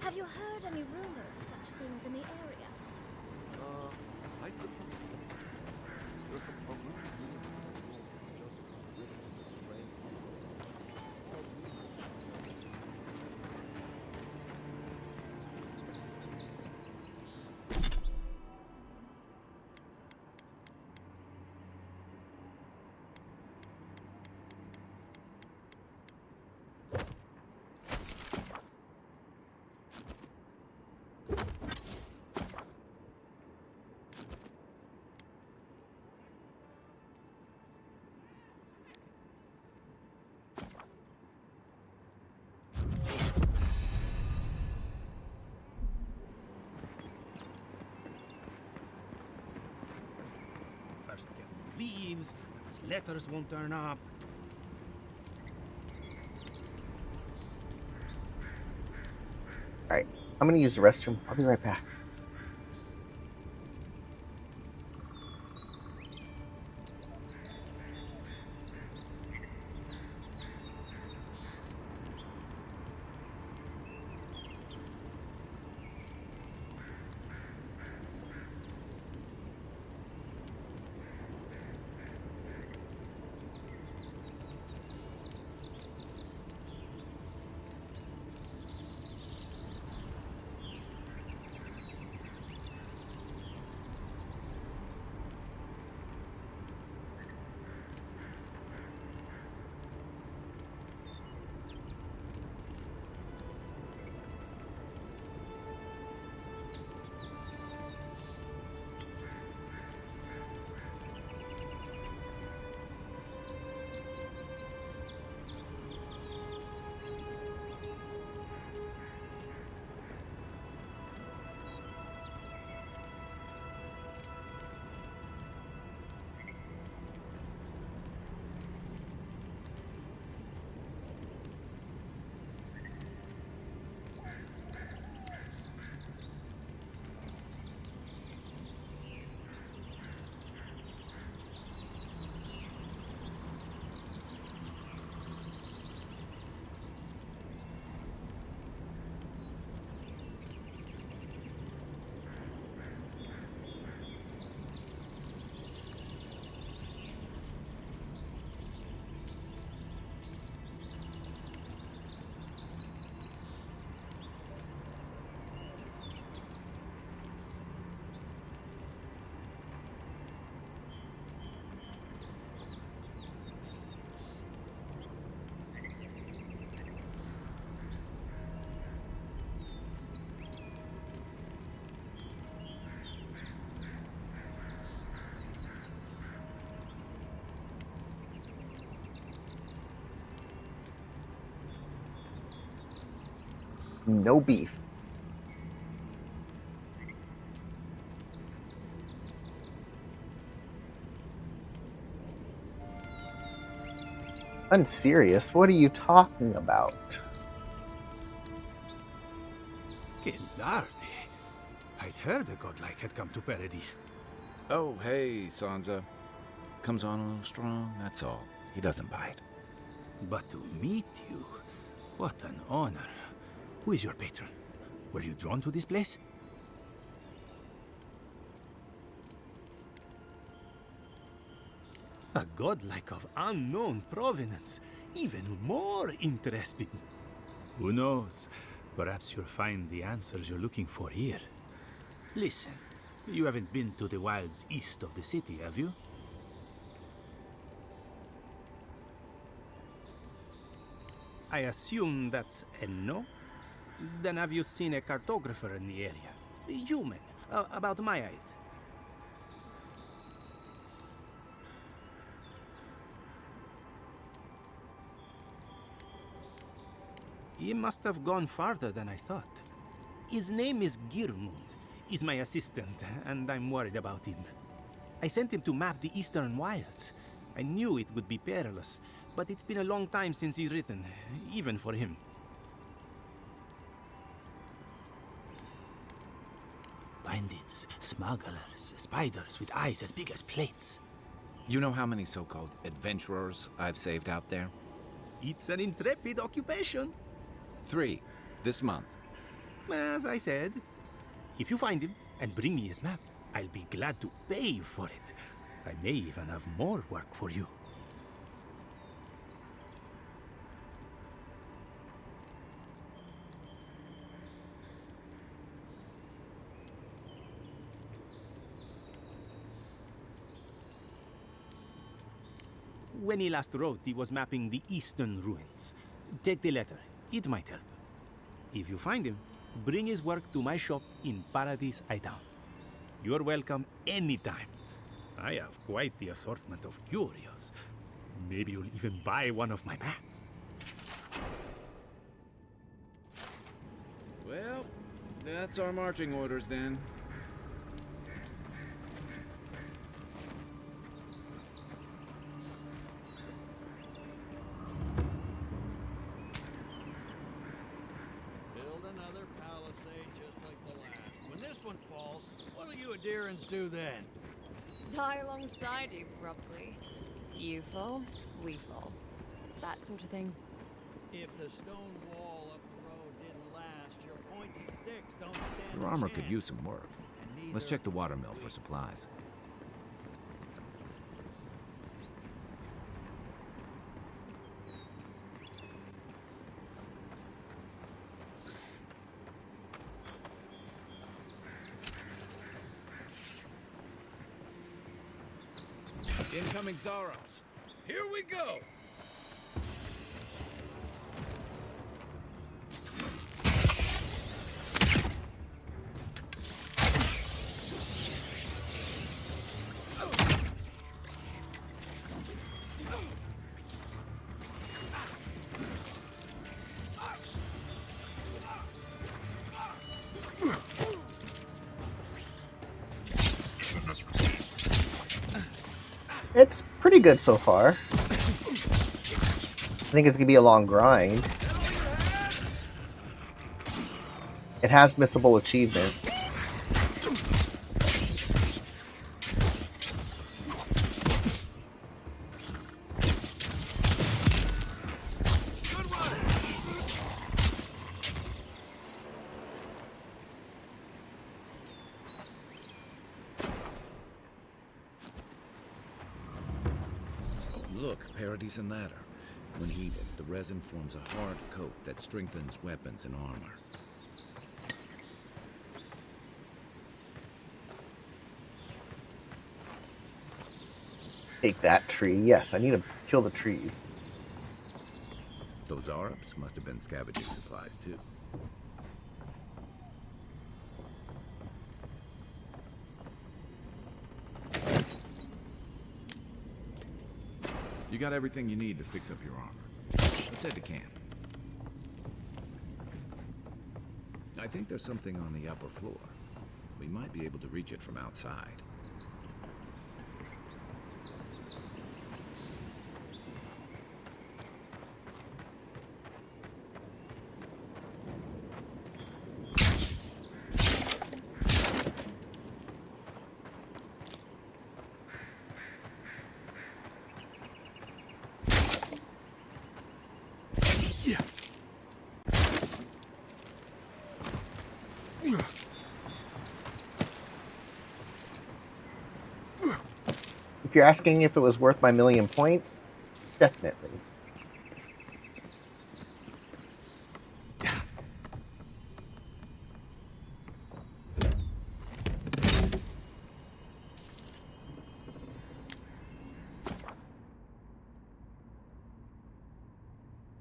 Have you heard any rumors of such things in the area? I suppose so. There's some Pargroon just as wicked and strange. First get leaves, his letters won't turn up. Alright, I'm gonna use the restroom. I'll be right back. No beef. Unserious? What are you talking about? Que larde. I'd heard a godlike had come to Paradise. Oh, hey, Sansa. Comes on a little strong, that's all. He doesn't bite. But to meet you, what an honor. Who is your patron? Were you drawn to this place? A godlike of unknown provenance. Even more interesting. Who knows? Perhaps you'll find the answers you're looking for here. Listen, you haven't been to the wilds east of the city, have you? I assume that's a no? Then have you seen a cartographer in the area? A human, about my height. He must have gone farther than I thought. His name is Girmund. He's my assistant, and I'm worried about him. I sent him to map the eastern wilds. I knew it would be perilous, but it's been a long time since he's written, even for him. Bandits, smugglers, spiders with eyes as big as plates. You know how many so-called adventurers I've saved out there? It's an intrepid occupation. 3, this month. As I said, if you find him and bring me his map, I'll be glad to pay you for it. I may even have more work for you. When he last wrote, he was mapping the eastern ruins. Take the letter. It might help. If you find him, bring his work to my shop in Paradise Town. You're welcome anytime. I have quite the assortment of curios. Maybe you'll even buy one of my maps. Well, that's our marching orders then. Build another palisade just like the last. When this one falls, what'll you Adherents do then? Die alongside you, probably. You fall, we fall. It's that sort of thing. If the stone wall up the road didn't last, your pointy sticks don't stand Your a armor could chance. use some work. Let's check the watermill for supplies. Incoming Zaros. Here we go! It's pretty good so far. I think it's gonna be a long grind. It has missable achievements. Look, Paradise and Ladder. When heated, the resin forms a hard coat that strengthens weapons and armor. Take that tree. Yes, I need to kill the trees. Those Arabs must have been scavenging supplies too. You got everything you need to fix up your armor. Let's head to camp. think there's something on the upper floor. We might be able to reach it from outside. If you're asking if it was worth my 1,000,000 points, definitely.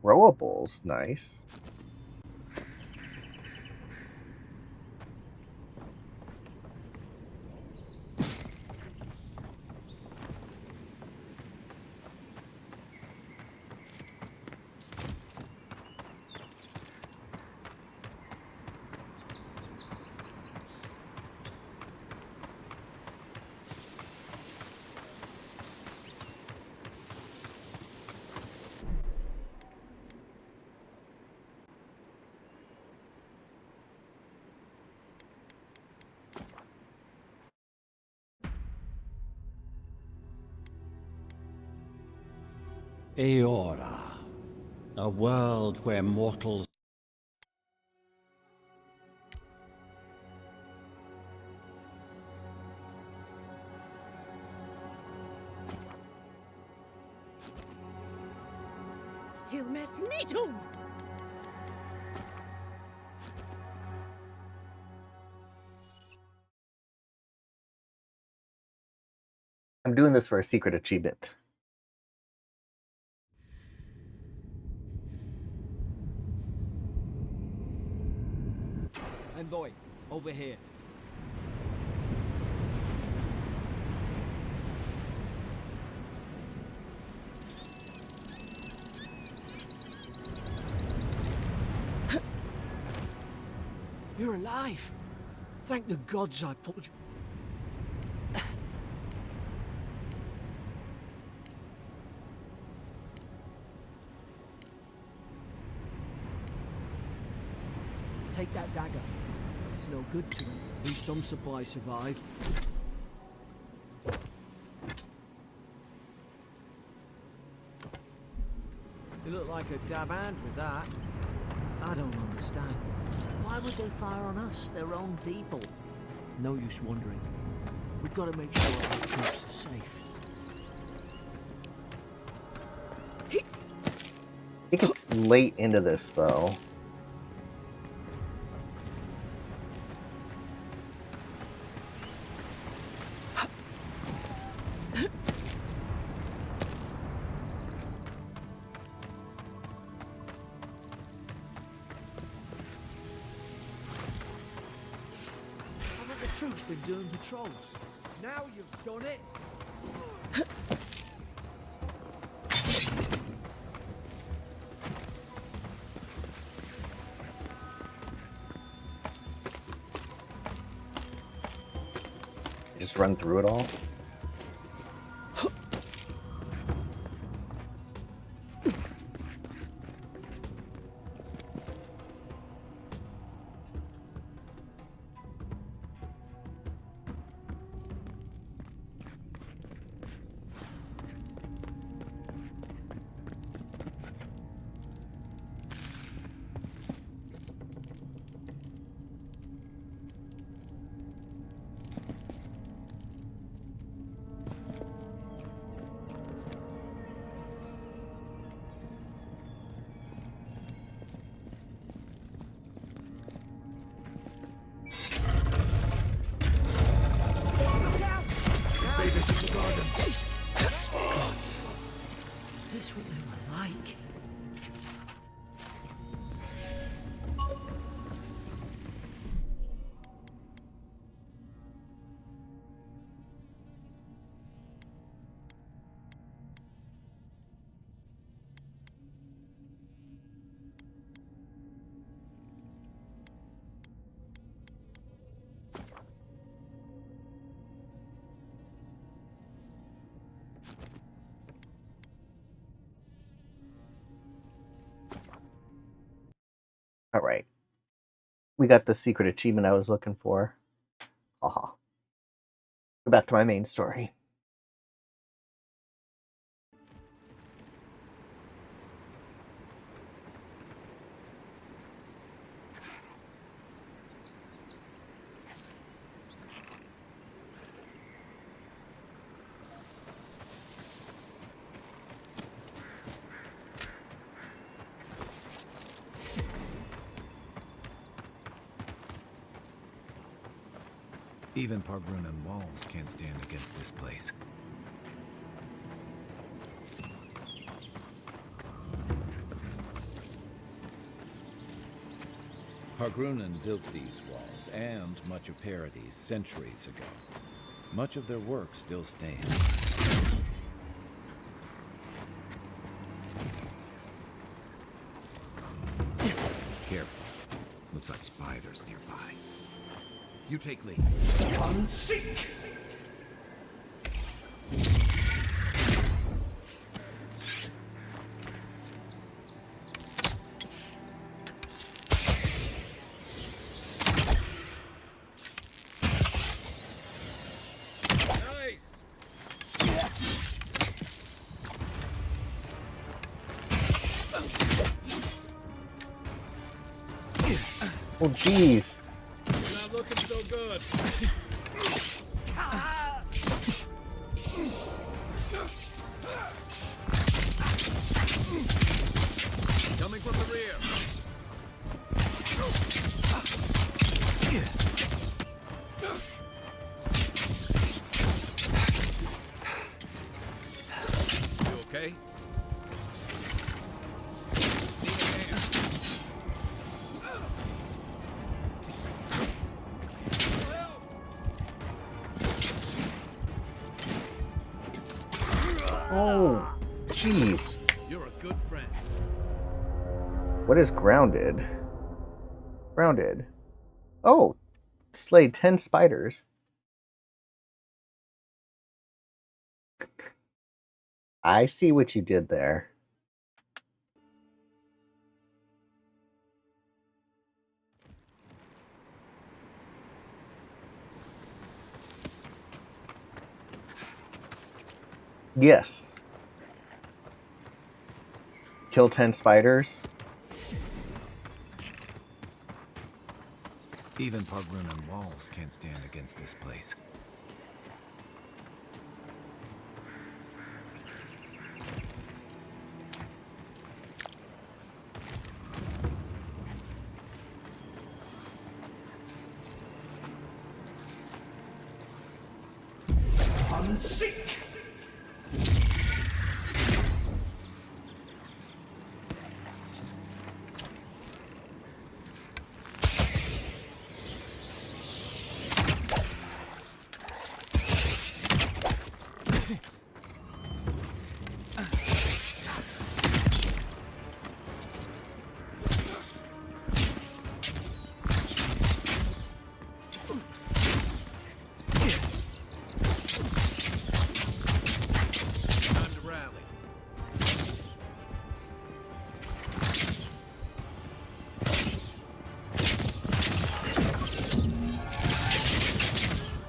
Rowables, nice. Eora, a world where mortals Silmes Nitum! I'm doing this for a secret achievement. Envoy, over here. You're alive. Thank the gods I pulled you. Take that dagger. It's no good to them. At least some supplies survive. You look like a dab hand with that. I don't understand. Why would they fire on us, their own people? No use wondering. We've got to make sure our troops are safe. I think it's late into this, though. Haven't the troops been doing patrols? Now you've done it! Just run through it all. Is this what they were like? All right. We got the secret achievement I was looking for. Haha. Go back to my main story. Even Pargrunan walls can't stand against this place. Pargrunan built these walls and much of Paradis centuries ago. Much of their work still stands. Careful. Looks like spiders nearby. You take lead. Unseek! Nice! Oh, jeez. Not looking so good. Coming from the rear. You okay? Need a hand. Oh, jeez. You're a good friend. What is grounded? Grounded. Oh, slayed 10 spiders. I see what you did there. Yes. Kill 10 spiders. Even Pargrunan walls can't stand against this place. Unseek! Time to rally.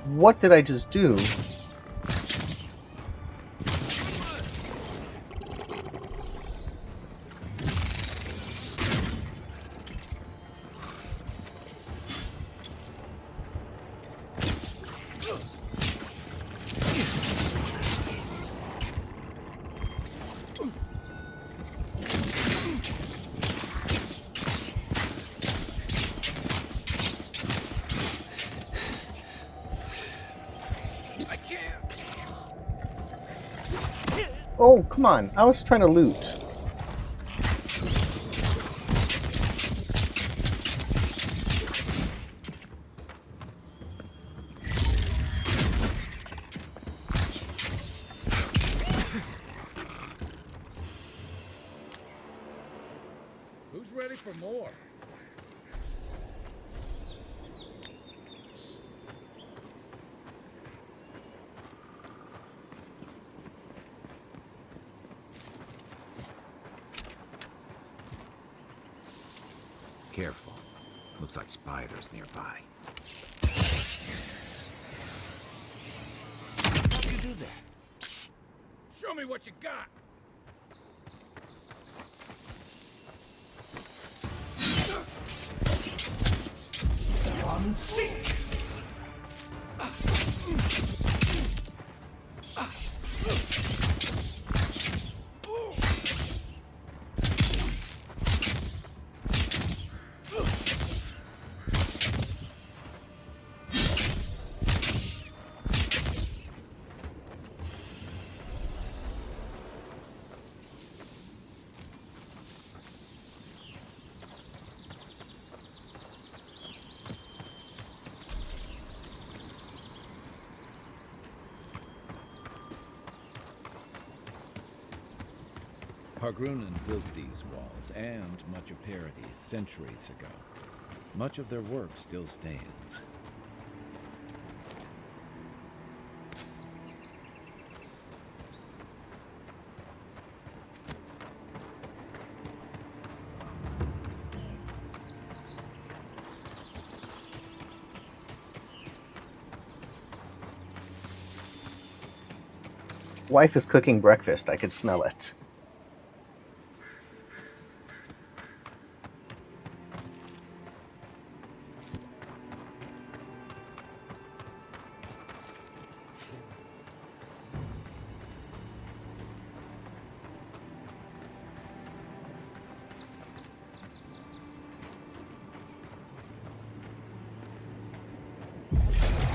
What did I just do? Oh, come on. I was trying to loot. Who's ready for more? Careful. Looks like spiders nearby. How'd you do that? Show me what you got! Unsink! Hargrunnen built these walls and much of Paradis centuries ago. Much of their work still stands. Wife is cooking breakfast. I could smell it.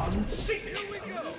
Unsink! Here we go!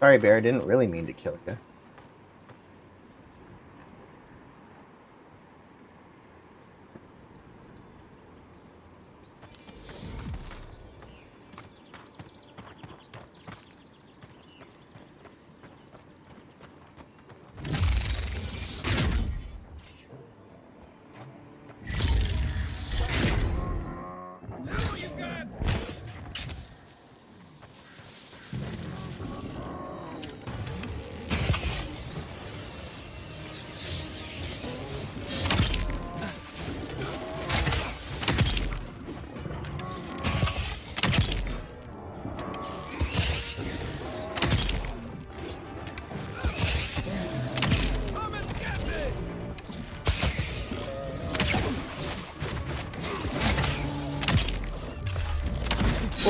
Sorry, Bear. I didn't really mean to kill you.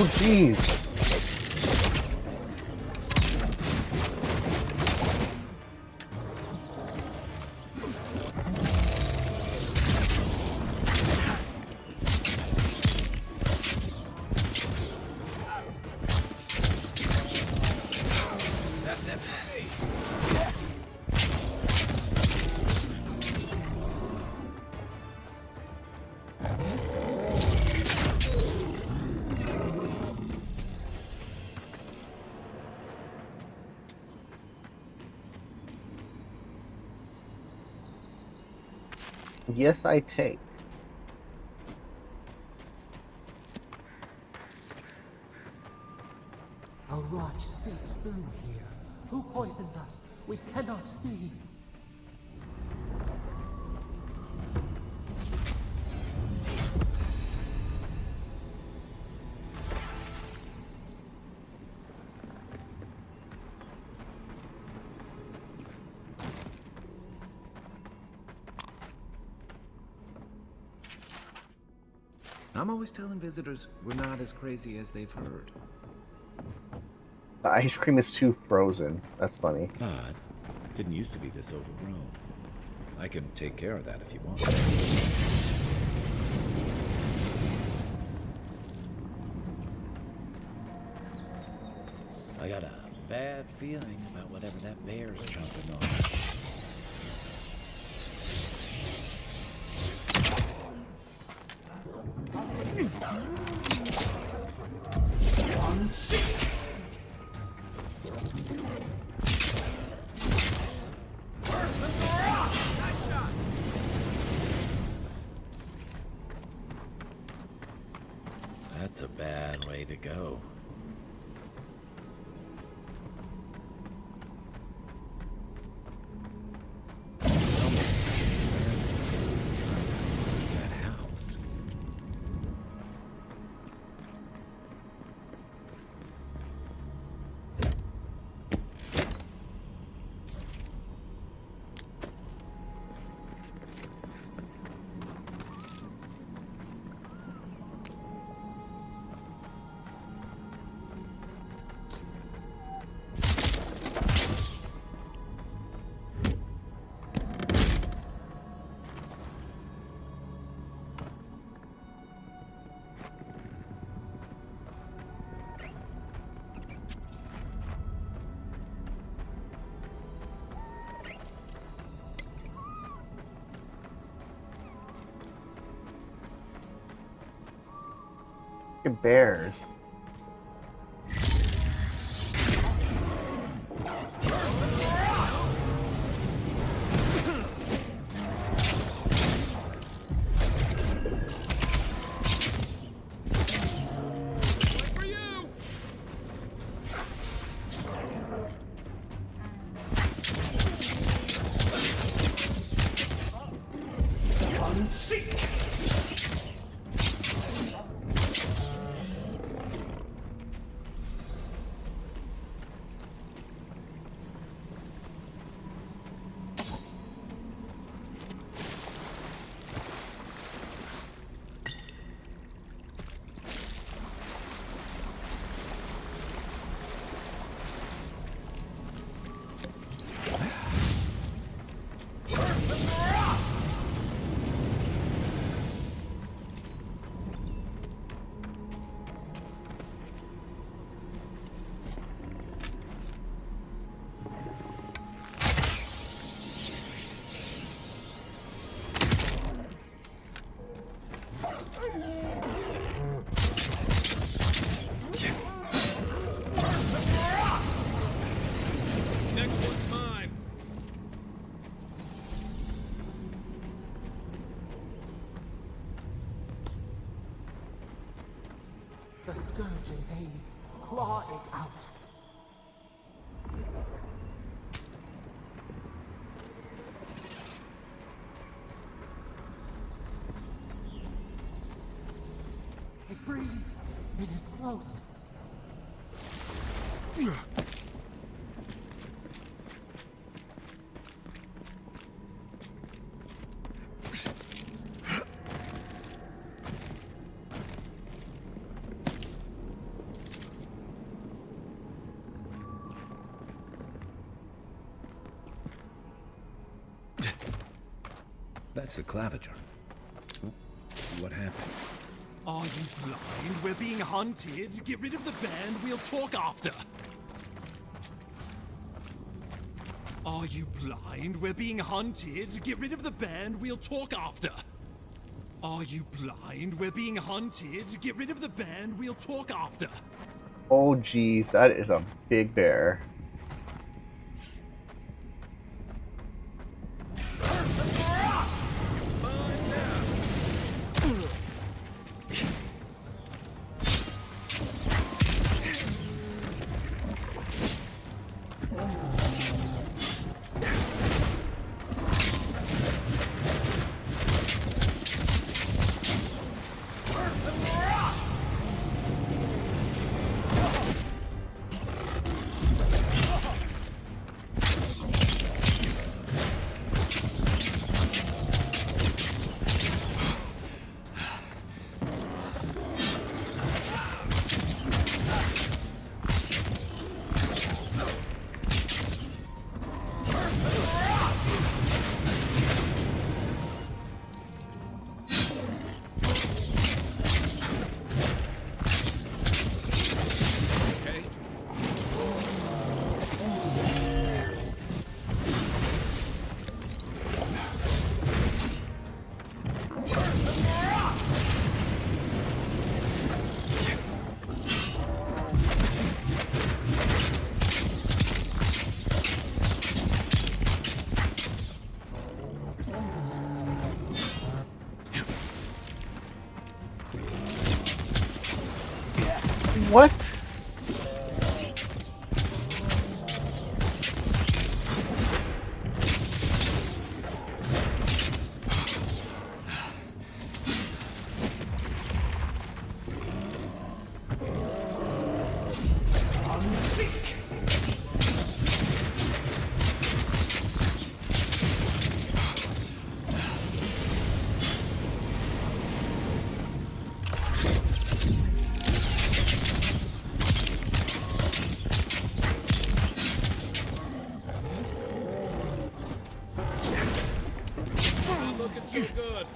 Oh, jeez. That's it for me. Yes, I take. A rot seeps through here. Who poisons us? We cannot see. I'm always telling visitors we're not as crazy as they've heard. The ice cream is too frozen. That's funny. Odd. Didn't used to be this overgrown. I can take care of that if you want. I got a bad feeling about whatever that bear's chomping on. That's a bad way to go. That house. Bears. The scourge invades. Claw it out. It breathes. It is close. That's the claviger. What happened? Are you blind? We're being hunted. Get rid of the band. We'll talk after. Are you blind? We're being hunted. Get rid of the band. We'll talk after. Are you blind? We're being hunted. Get rid of the band. We'll talk after. Oh, geez, that is a big bear. What? Looking so good.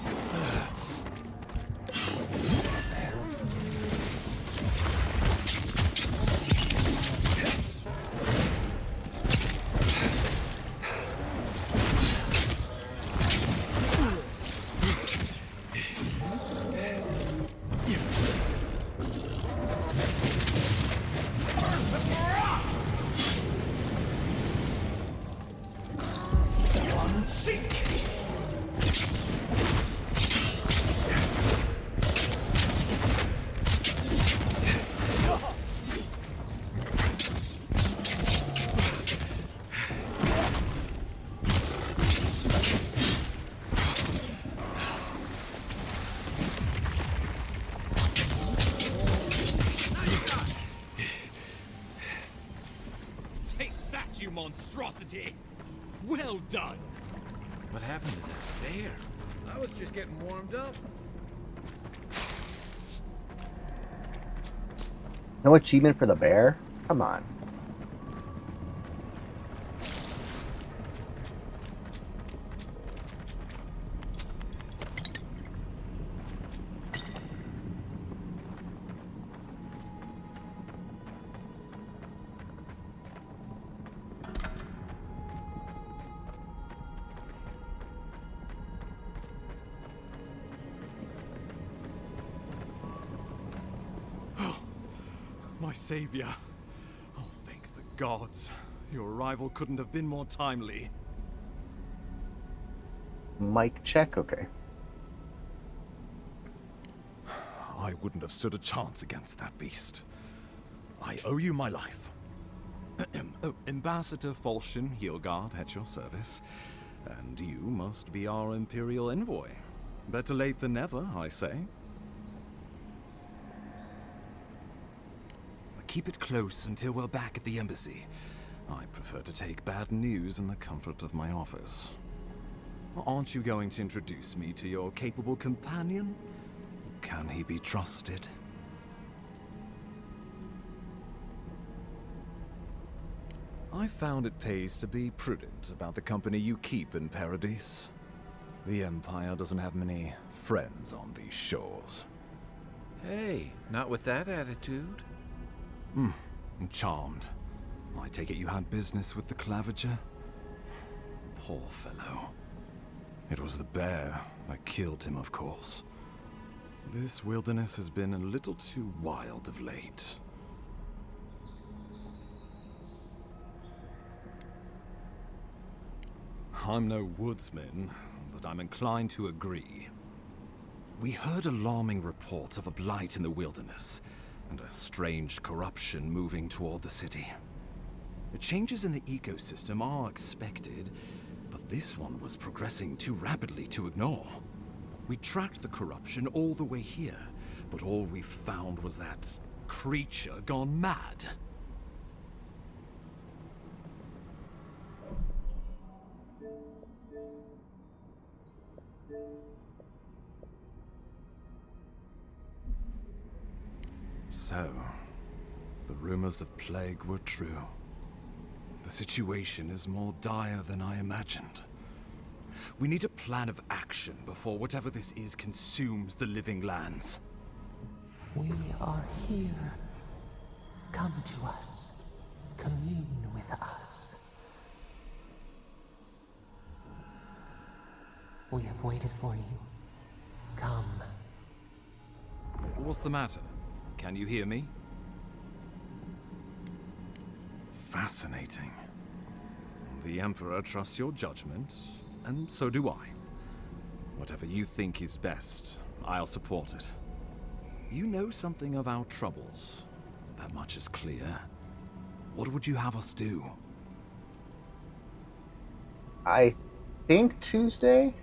You monstrosity! Well done! What happened to that bear? I was just getting warmed up. No achievement for the bear? Come on. My savior. Oh, thank the gods. Your arrival couldn't have been more timely. Mic check, okay. I wouldn't have stood a chance against that beast. I owe you my life. Oh, Ambassador Falchion Heelguard at your service. And you must be our Imperial envoy. Better late than never, I say. Keep it close until we're back at the embassy. I prefer to take bad news in the comfort of my office. Aren't you going to introduce me to your capable companion? Can he be trusted? I found it pays to be prudent about the company you keep in Paradise. The Empire doesn't have many friends on these shores. Hey, not with that attitude. I'm charmed. I take it you had business with the Clavager? Poor fellow. It was the bear that killed him, of course. This wilderness has been a little too wild of late. I'm no woodsman, but I'm inclined to agree. We heard alarming reports of a blight in the wilderness, and a strange corruption moving toward the city. The changes in the ecosystem are expected, but this one was progressing too rapidly to ignore. We tracked the corruption all the way here, but all we found was that creature gone mad. So, the rumors of plague were true. The situation is more dire than I imagined. We need a plan of action before whatever this is consumes the living lands. We are here. Come to us. Commune with us. We have waited for you. Come. What's the matter? Can you hear me? Fascinating. The Emperor trusts your judgment, and so do I. Whatever you think is best, I'll support it. You know something of our troubles. That much is clear. What would you have us do? I think Tuesday.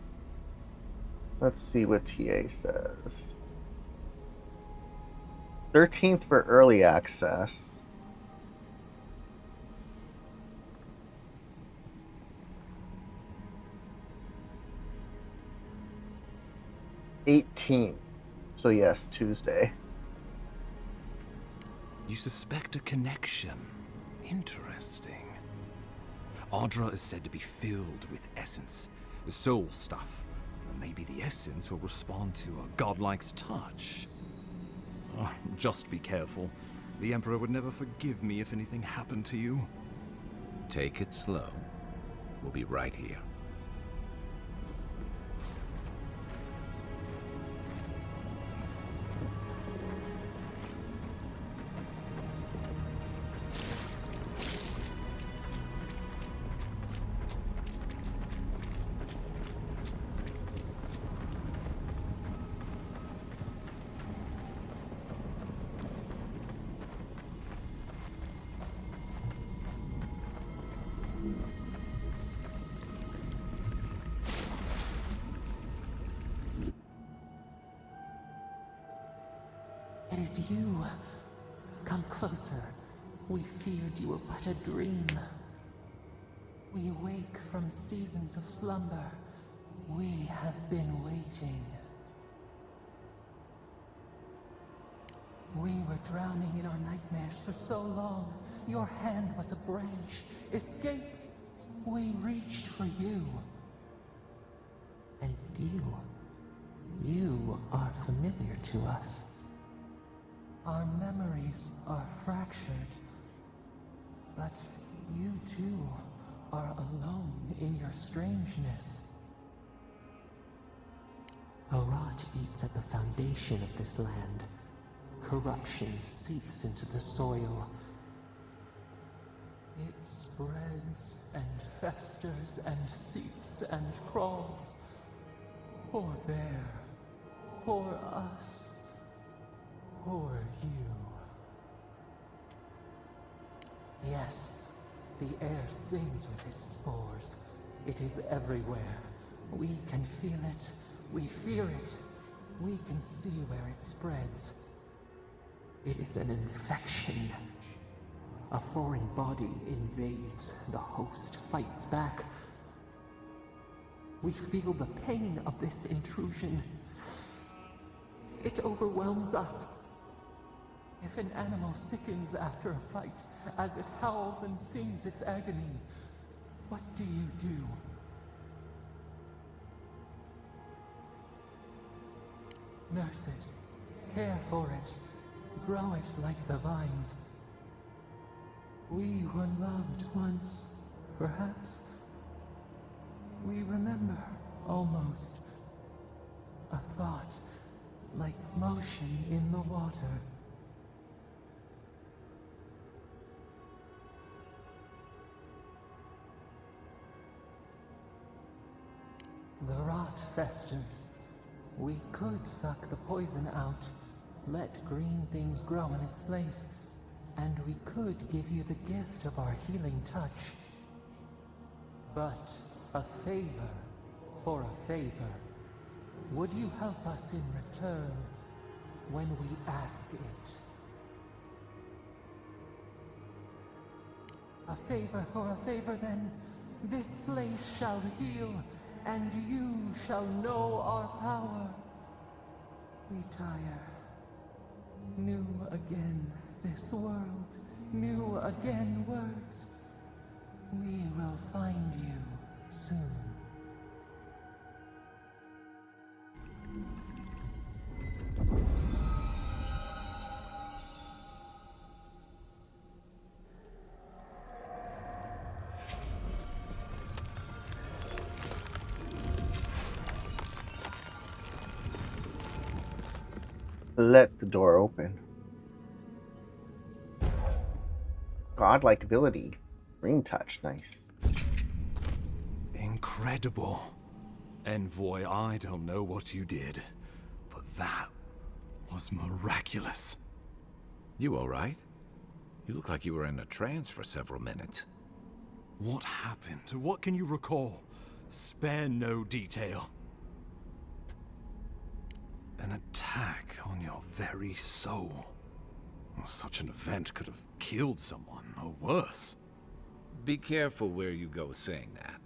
Let's see what TA says. 13th for early access. '18th. So yes, Tuesday. You suspect a connection. Interesting. Audra is said to be filled with essence, the soul stuff. And maybe the essence will respond to a godlike's touch. Oh, just be careful. The Emperor would never forgive me if anything happened to you. Take it slow. We'll be right here. It is you. Come closer. We feared you were but a dream. We awake from seasons of slumber. We have been waiting. We were drowning in our nightmares for so long. Your hand was a branch. Escape! We reached for you. And you are familiar to us. Our memories are fractured. But you too are alone in your strangeness. A rot eats at the foundation of this land. Corruption seeps into the soil. It spreads and festers and seeps and crawls. Poor bear. Poor us. Poor you. Yes, the air sings with its spores. It is everywhere. We can feel it. We fear it. We can see where it spreads. It is an infection. A foreign body invades. The host fights back. We feel the pain of this intrusion. It overwhelms us. If an animal sickens after a fight, as it howls and sings its agony, what do you do? Nurse it, care for it, grow it like the vines. We were loved once, perhaps. We remember, almost. A thought, like motion in the water. The rot festers. We could suck the poison out, let green things grow in its place, and we could give you the gift of our healing touch. But a favor for a favor. Would you help us in return when we ask it? A favor for a favor, then. This place shall heal, and you shall know our power. We tire. New again this world, new again words. We will find you soon. Let the door open. Godlike ability. Green touch, nice. Incredible. Envoy, I don't know what you did, but that was miraculous. You all right? You look like you were in a trance for several minutes. What happened? What can you recall? Spare no detail. An attack on your very soul. Well, such an event could have killed someone, or worse. Be careful where you go saying that.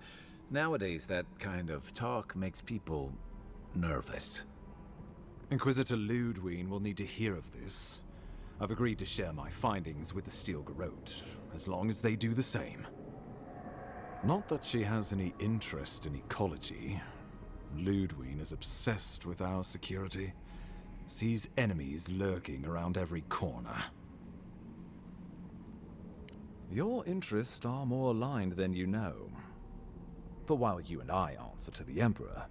Nowadays, that kind of talk makes people nervous. Inquisitor Ludwig will need to hear of this. I've agreed to share my findings with the Steel Garrote, as long as they do the same. Not that she has any interest in ecology. Ludwig is obsessed with our security. Sees enemies lurking around every corner. Your interests are more aligned than you know. But while you and I answer to the Emperor,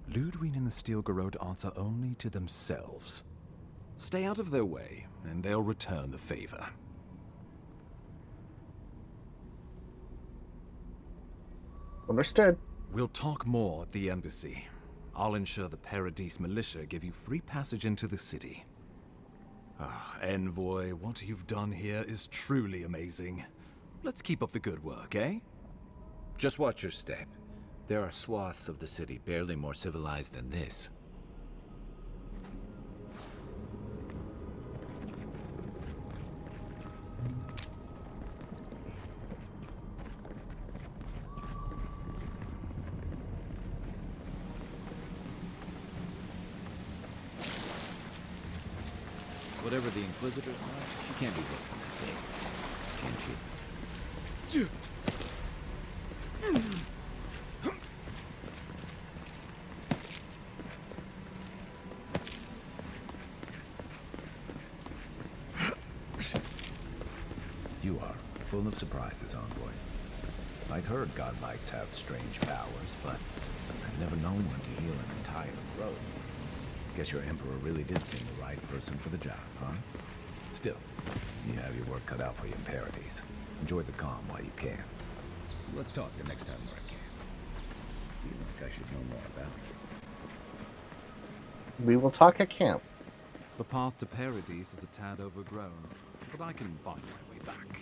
Ludwig and the Steel Garrote answer only to themselves. Stay out of their way, and they'll return the favor. Understood. We'll talk more at the embassy. I'll ensure the Paradise militia give you free passage into the city. Ah, Envoy, what you've done here is truly amazing. Let's keep up the good work, eh? Just watch your step. There are swaths of the city barely more civilized than this. Whatever the Inquisitor's like, she can't be worse than that thing, can she? You are full of surprises, Envoy. I'd heard godlikes have strange powers, but I've never known one to heal an entire grove. Guess your Emperor really did seem the right person for the job, huh? Still, you have your work cut out for you in Paradise. Enjoy the calm while you can. Let's talk the next time we're at camp. I feel like I should know more about it. We will talk at camp. The path to Paradise is a tad overgrown, but I can find my way back.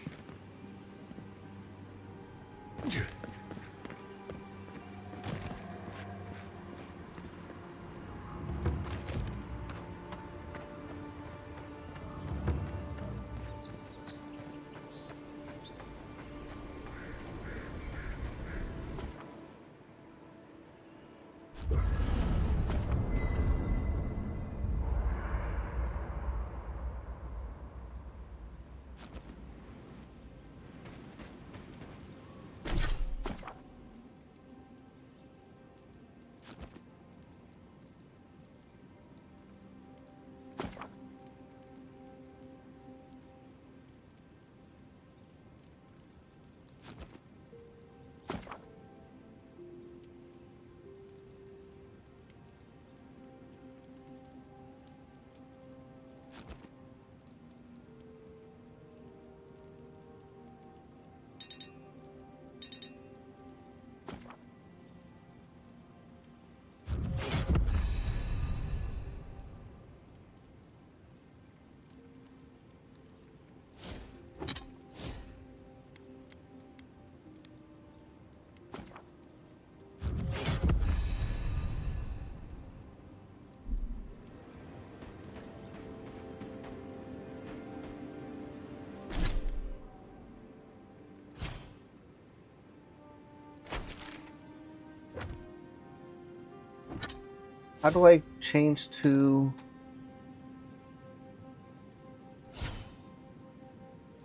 How do I change to...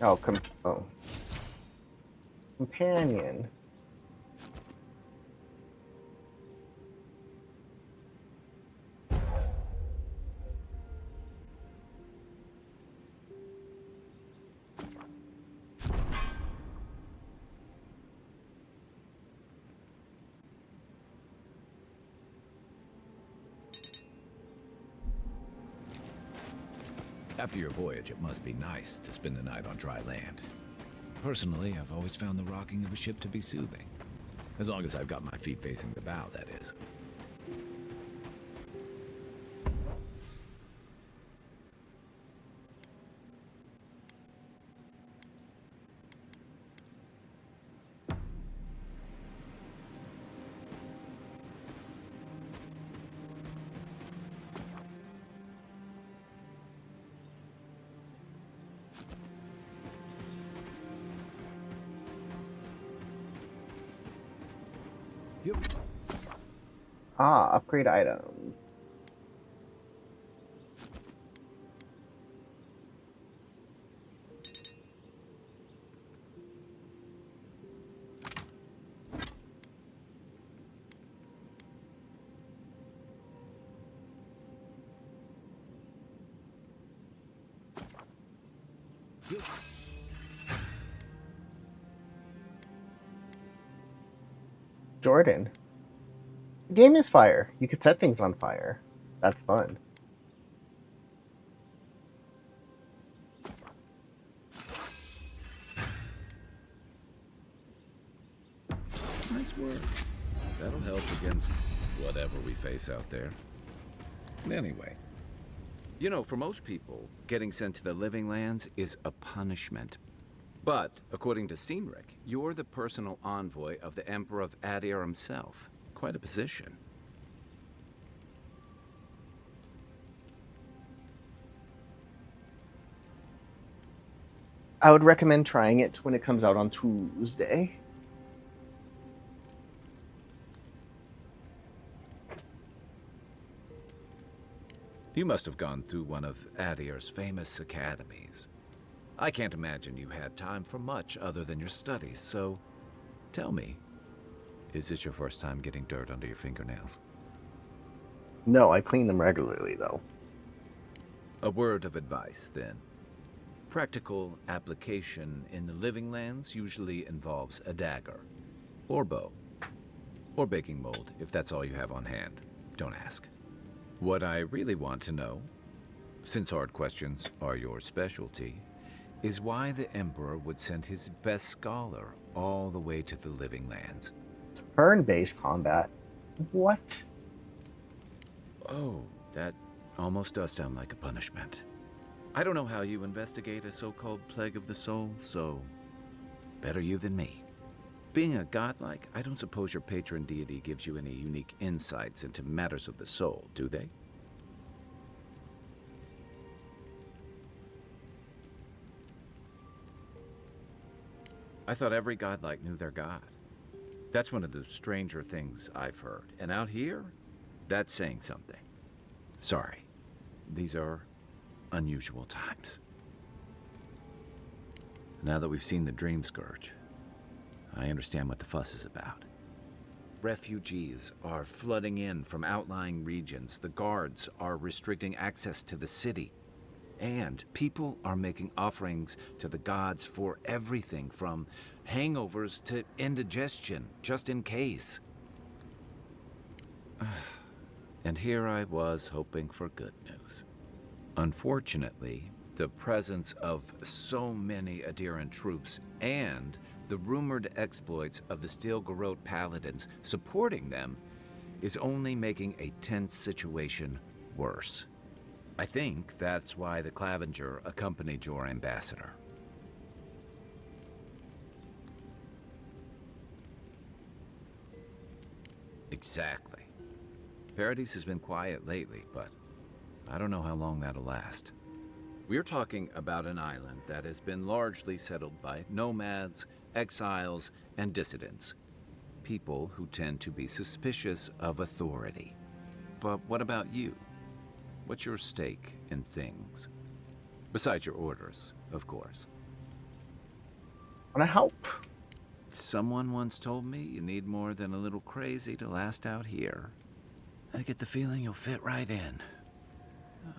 Oh, companion. After your voyage, it must be nice to spend the night on dry land. Personally, I've always found the rocking of a ship to be soothing. As long as I've got my feet facing the bow, that is. Ah, upgrade items. Jordan. The game is fire. You can set things on fire. That's fun. Nice work. That'll help against whatever we face out there. Anyway, you know, for most people, getting sent to the Living Lands is a punishment. But, according to Cynric, you're the personal envoy of the Emperor of Adir himself. Quite a position. I would recommend trying it when it comes out on Tuesday. You must have gone through one of Adir's famous academies. I can't imagine you had time for much other than your studies, so tell me, is this your first time getting dirt under your fingernails? No, I clean them regularly, though. A word of advice, then. Practical application in the Living Lands usually involves a dagger, or bow, or baking mold, if that's all you have on hand. Don't ask. What I really want to know, since hard questions are your specialty, is why the Emperor would send his best scholar all the way to the Living Lands. Turn-based combat? What? Oh, that almost does sound like a punishment. I don't know how you investigate a so-called plague of the soul, so better you than me. Being a godlike, I don't suppose your patron deity gives you any unique insights into matters of the soul, do they? I thought every godlike knew their god. That's one of the stranger things I've heard. And out here, that's saying something. Sorry, these are unusual times. Now that we've seen the Dream Scourge, I understand what the fuss is about. Refugees are flooding in from outlying regions. The guards are restricting access to the city. And people are making offerings to the gods for everything from hangovers to indigestion, just in case. And here I was hoping for good news. Unfortunately, the presence of so many Adiran troops and the rumored exploits of the Steel Garrote Paladins supporting them is only making a tense situation worse. I think that's why the Clavenger accompanied your ambassador. Exactly. Paradise has been quiet lately, but I don't know how long that'll last. We're talking about an island that has been largely settled by nomads, exiles, and dissidents. People who tend to be suspicious of authority. But what about you? What's your stake in things? Besides your orders, of course. I want to help. Someone once told me you need more than a little crazy to last out here. I get the feeling you'll fit right in.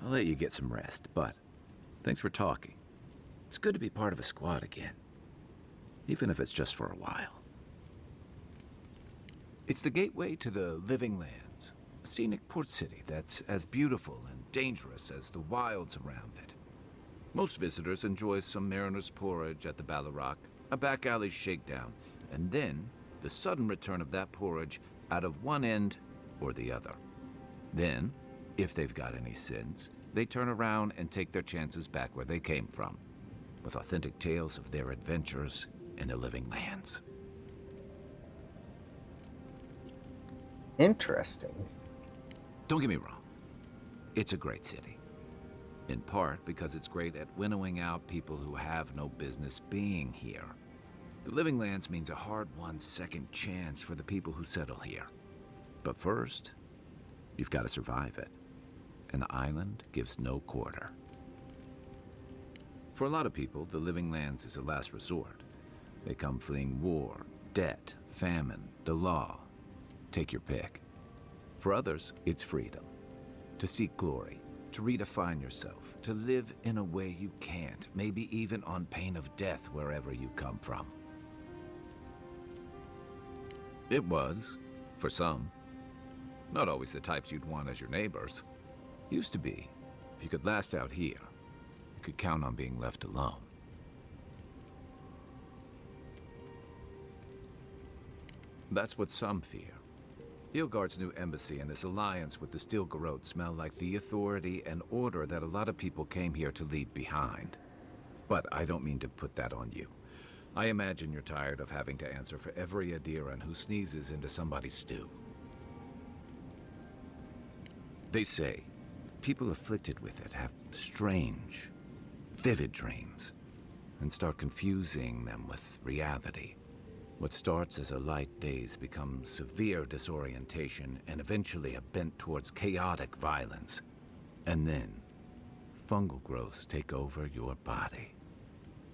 I'll let you get some rest, but thanks for talking. It's good to be part of a squad again, even if it's just for a while. It's the gateway to the Living Lands, a scenic port city that's as beautiful and dangerous as the wilds around it. Most visitors enjoy some mariner's porridge at the Ballarrock, a back alley shakedown, and then the sudden return of that porridge out of one end or the other. Then, if they've got any sins, they turn around and take their chances back where they came from, with authentic tales of their adventures in the Living Lands. Interesting. Don't get me wrong. It's a great city. In part because it's great at winnowing out people who have no business being here. The Living Lands means a hard-won second chance for the people who settle here. But first, you've got to survive it. And the island gives no quarter. For a lot of people, the Living Lands is a last resort. They come fleeing war, debt, famine, the law. Take your pick. For others, it's freedom. To seek glory, to redefine yourself, to live in a way you can't, maybe even on pain of death wherever you come from. It was, for some. Not always the types you'd want as your neighbors. Used to be. If you could last out here, you could count on being left alone. That's what some fear. Ilgard's new embassy and his alliance with the Stilgarrote smell like the authority and order that a lot of people came here to leave behind. But I don't mean to put that on you. I imagine you're tired of having to answer for every Adiran who sneezes into somebody's stew. They say people afflicted with it have strange, vivid dreams and start confusing them with reality. What starts as a light daze becomes severe disorientation and eventually a bent towards chaotic violence. And then, fungal growths take over your body.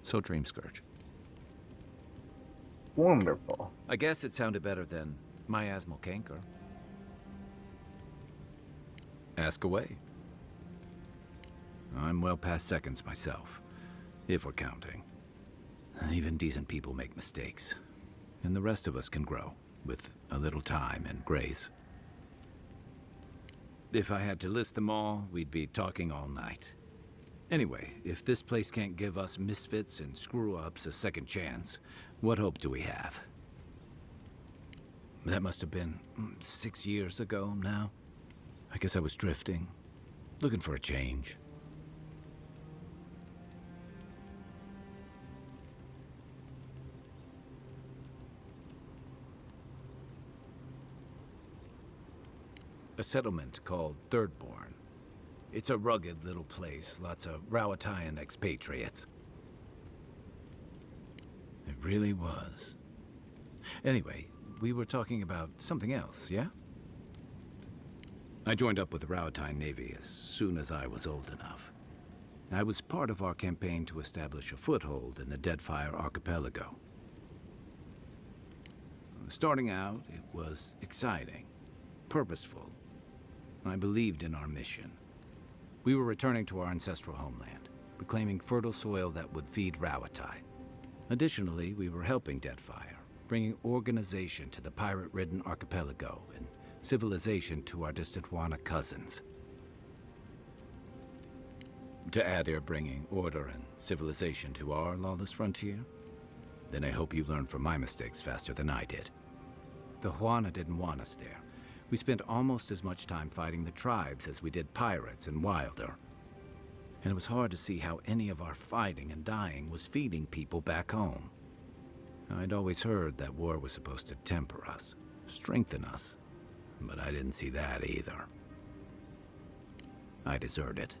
So Dream Scourge. Wonderful. I guess it sounded better than miasmal canker. Ask away. I'm well past seconds myself, if we're counting. Even decent people make mistakes, and the rest of us can grow, with a little time and grace. If I had to list them all, we'd be talking all night. Anyway, if this place can't give us misfits and screw-ups a second chance, what hope do we have? That must have been 6 years ago now. I guess I was drifting, looking for a change. A settlement called Thirdborn. It's a rugged little place, lots of Rowatayan expatriates. It really was. Anyway, we were talking about something else, yeah? I joined up with the Rowatayan Navy as soon as I was old enough. I was part of our campaign to establish a foothold in the Deadfire Archipelago. Starting out, it was exciting, purposeful. I believed in our mission. We were returning to our ancestral homeland, reclaiming fertile soil that would feed Rawatai. Additionally, we were helping Deadfire, bringing organization to the pirate-ridden archipelago and civilization to our distant Wana cousins. To add bringing order and civilization to our lawless frontier? Then I hope you learn from my mistakes faster than I did. The Huana didn't want us there. We spent almost as much time fighting the tribes as we did pirates and Wilder. And it was hard to see how any of our fighting and dying was feeding people back home. I'd always heard that war was supposed to temper us, strengthen us, but I didn't see that either. I deserted,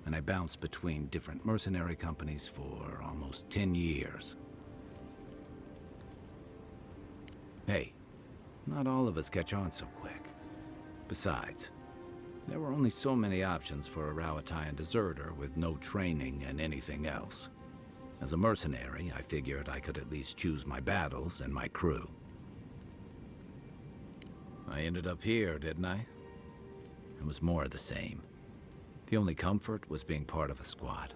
and I bounced between different mercenary companies for almost 10 years. Hey, not all of us catch on so quick. Besides, there were only so many options for a Rowatayan deserter with no training and anything else. As a mercenary, I figured I could at least choose my battles and my crew. I ended up here, didn't I? It was more of the same. The only comfort was being part of a squad.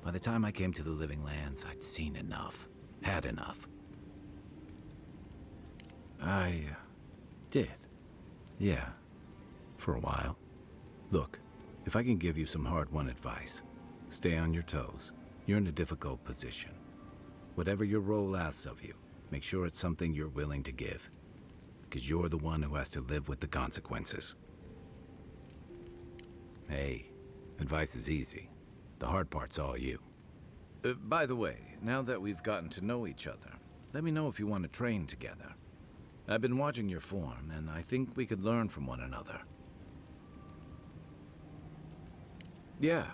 By the time I came to the Living Lands, I'd seen enough, had enough. I did. Yeah, for a while. Look, if I can give you some hard-won advice, stay on your toes. You're in a difficult position. Whatever your role asks of you, make sure it's something you're willing to give. Because you're the one who has to live with the consequences. Hey, advice is easy. The hard part's all you. By the way, now that we've gotten to know each other, let me know if you want to train together. I've been watching your form, and I think we could learn from one another. Yeah,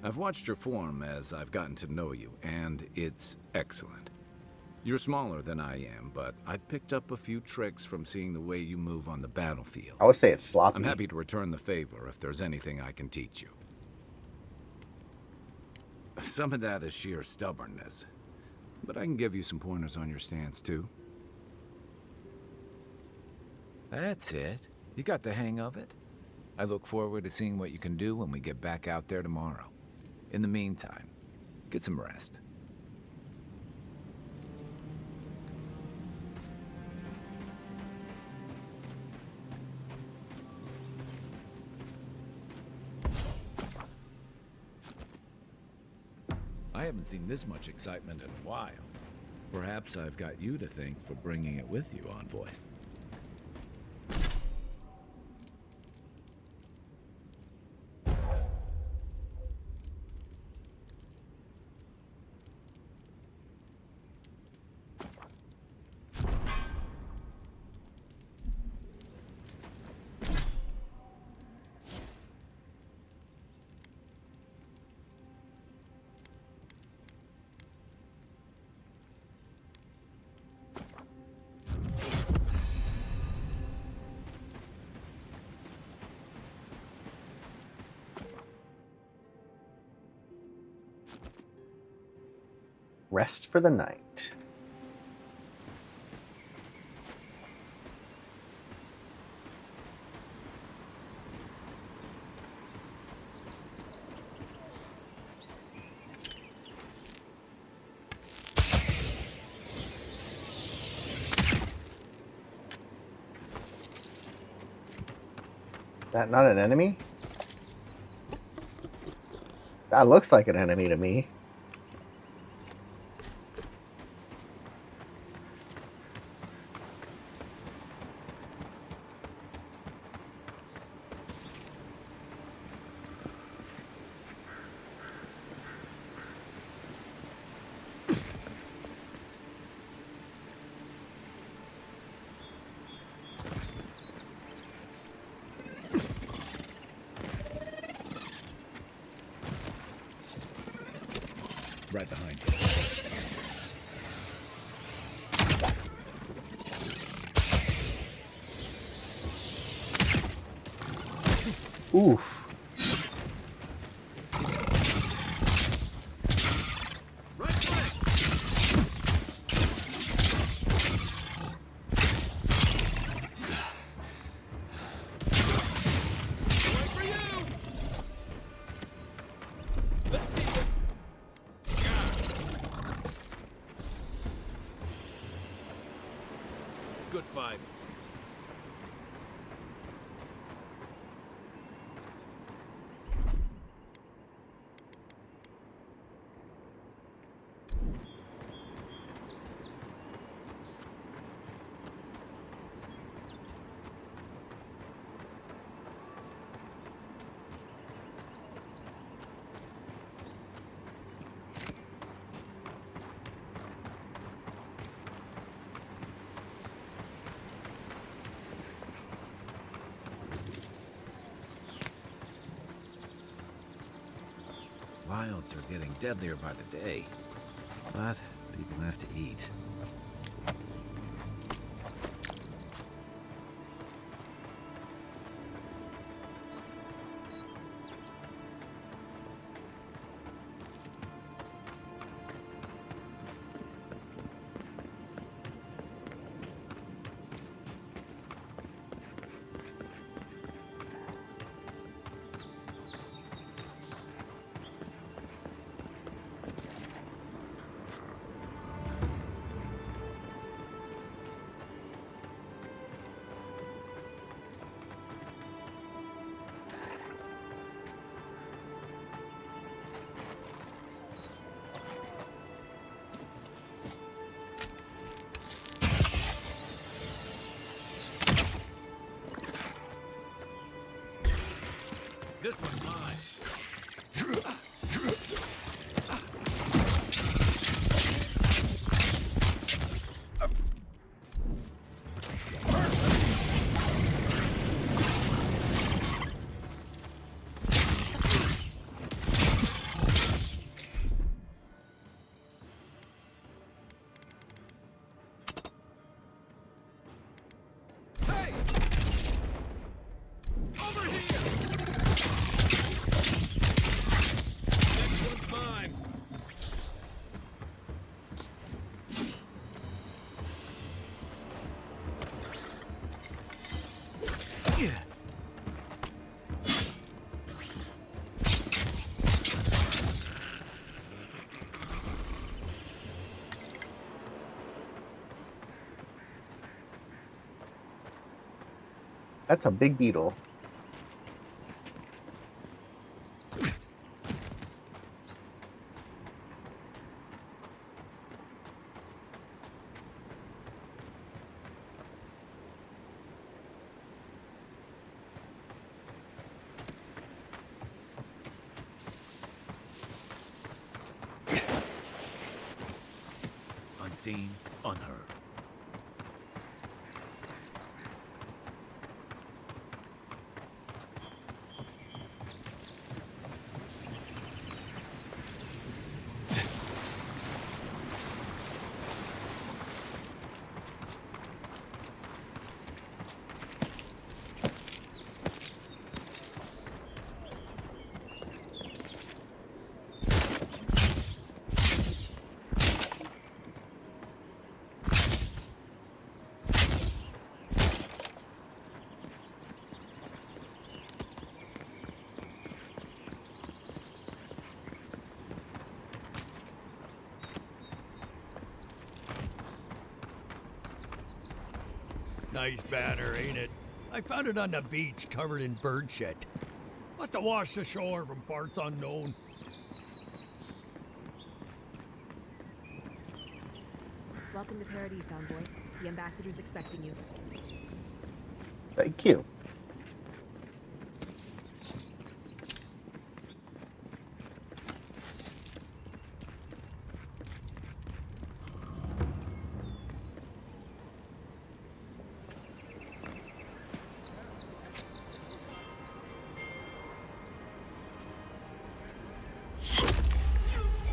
I've watched your form as I've gotten to know you, and it's excellent. You're smaller than I am, but I picked up a few tricks from seeing the way you move on the battlefield. I would say it's sloppy. I'm happy to return the favor if there's anything I can teach you. Some of that is sheer stubbornness, but I can give you some pointers on your stance, too. That's it. You got the hang of it. I look forward to seeing what you can do when we get back out there tomorrow. In the meantime, get some rest. I haven't seen this much excitement in a while. Perhaps I've got you to thank for bringing it with you, Envoy. Rest for the night. That not an enemy? That looks like an enemy to me. Right behind you. Oof. Good fight. Wilds are getting deadlier by the day, but people have to eat. This one's mine. That's a big beetle. Unseen, unheard. Nice banner, ain't it? I found it on the beach, covered in bird shit. Must have washed ashore from parts unknown. Welcome to Paradise, Envoy. The ambassador's expecting you. Thank you.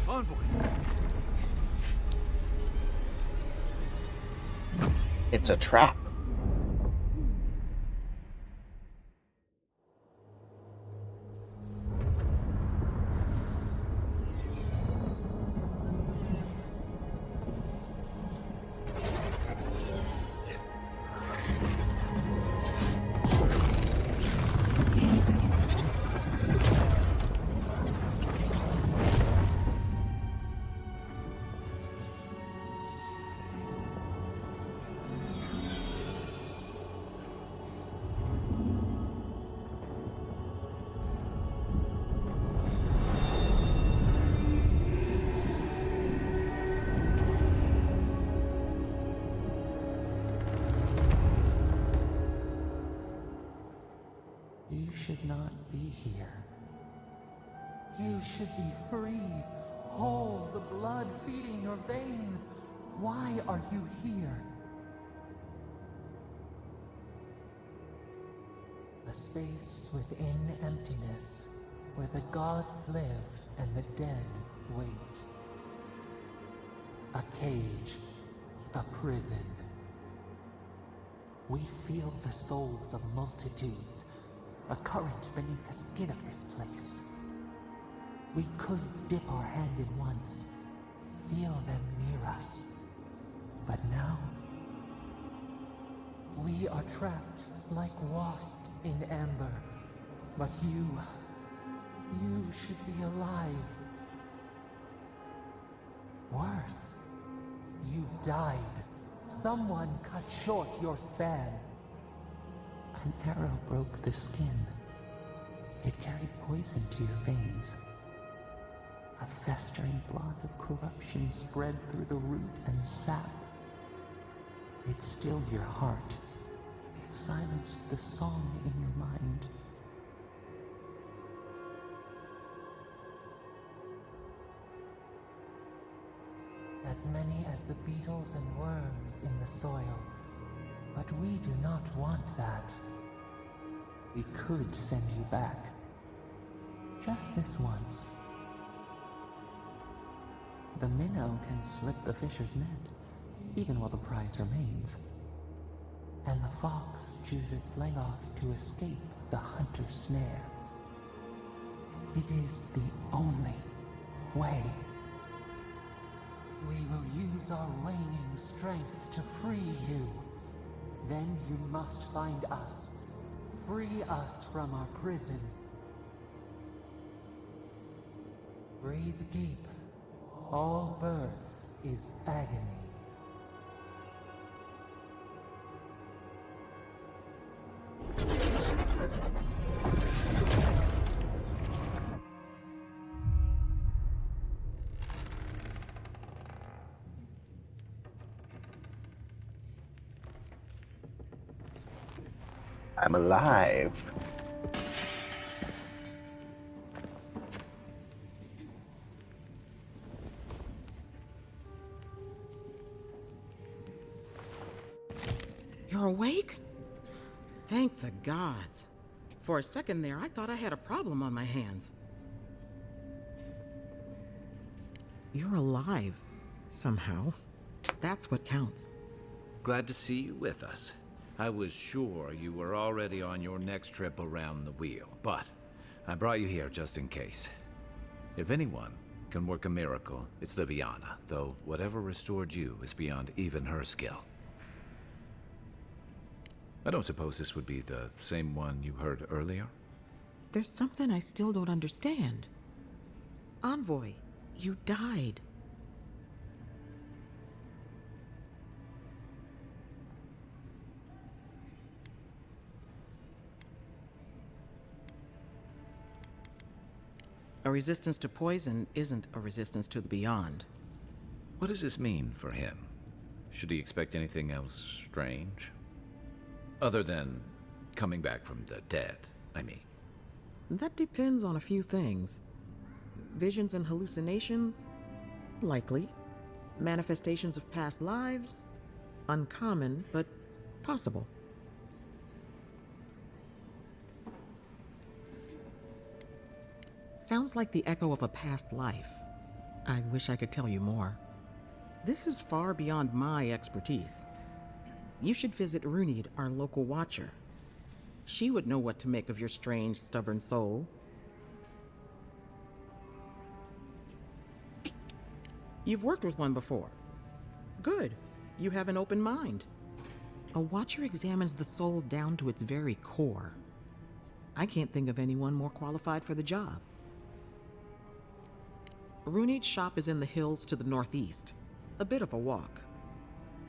Envoy. It's a trap. You should not be here. You should be free, whole, the blood feeding your veins. Why are you here? A space within emptiness, where the gods live and the dead wait. A cage, a prison. We feel the souls of multitudes, a current beneath the skin of this place. We could dip our hand in once, feel them near us. But now, we are trapped like wasps in amber. But you should be alive. Worse, you died. Someone cut short your span. An arrow broke the skin. It carried poison to your veins. A festering blot of corruption spread through the root and sap. It stilled your heart. It silenced the song in your mind. As many as the beetles and worms in the soil. But we do not want that. We could send you back. Just this once. The minnow can slip the fisher's net, even while the prize remains. And the fox chews its leg off to escape the hunter's snare. It is the only way. We will use our waning strength to free you. Then you must find us. free us from our prison. Breathe deep. All birth is agony. I'm alive. You're awake? Thank the gods. For a second there, I thought I had a problem on my hands. You're alive, somehow. That's what counts. Glad to see you with us. I was sure you were already on your next trip around the wheel, but I brought you here just in case. If anyone can work a miracle, it's Liviana, though whatever restored you is beyond even her skill. I don't suppose this would be the same one you heard earlier? There's something I still don't understand. Envoy, you died. A resistance to poison isn't a resistance to the beyond. What does this mean for him? Should he expect anything else strange? Other than coming back from the dead, I mean. That depends on a few things. Visions and hallucinations? Likely. Manifestations of past lives? Uncommon, but possible. Sounds like the echo of a past life. I wish I could tell you more. This is far beyond my expertise. You should visit Runid, our local watcher. She would know what to make of your strange, stubborn soul. You've worked with one before. Good. You have an open mind. A watcher examines the soul down to its very core. I can't think of anyone more qualified for the job. Runid's shop is in the hills to the northeast. A bit of a walk.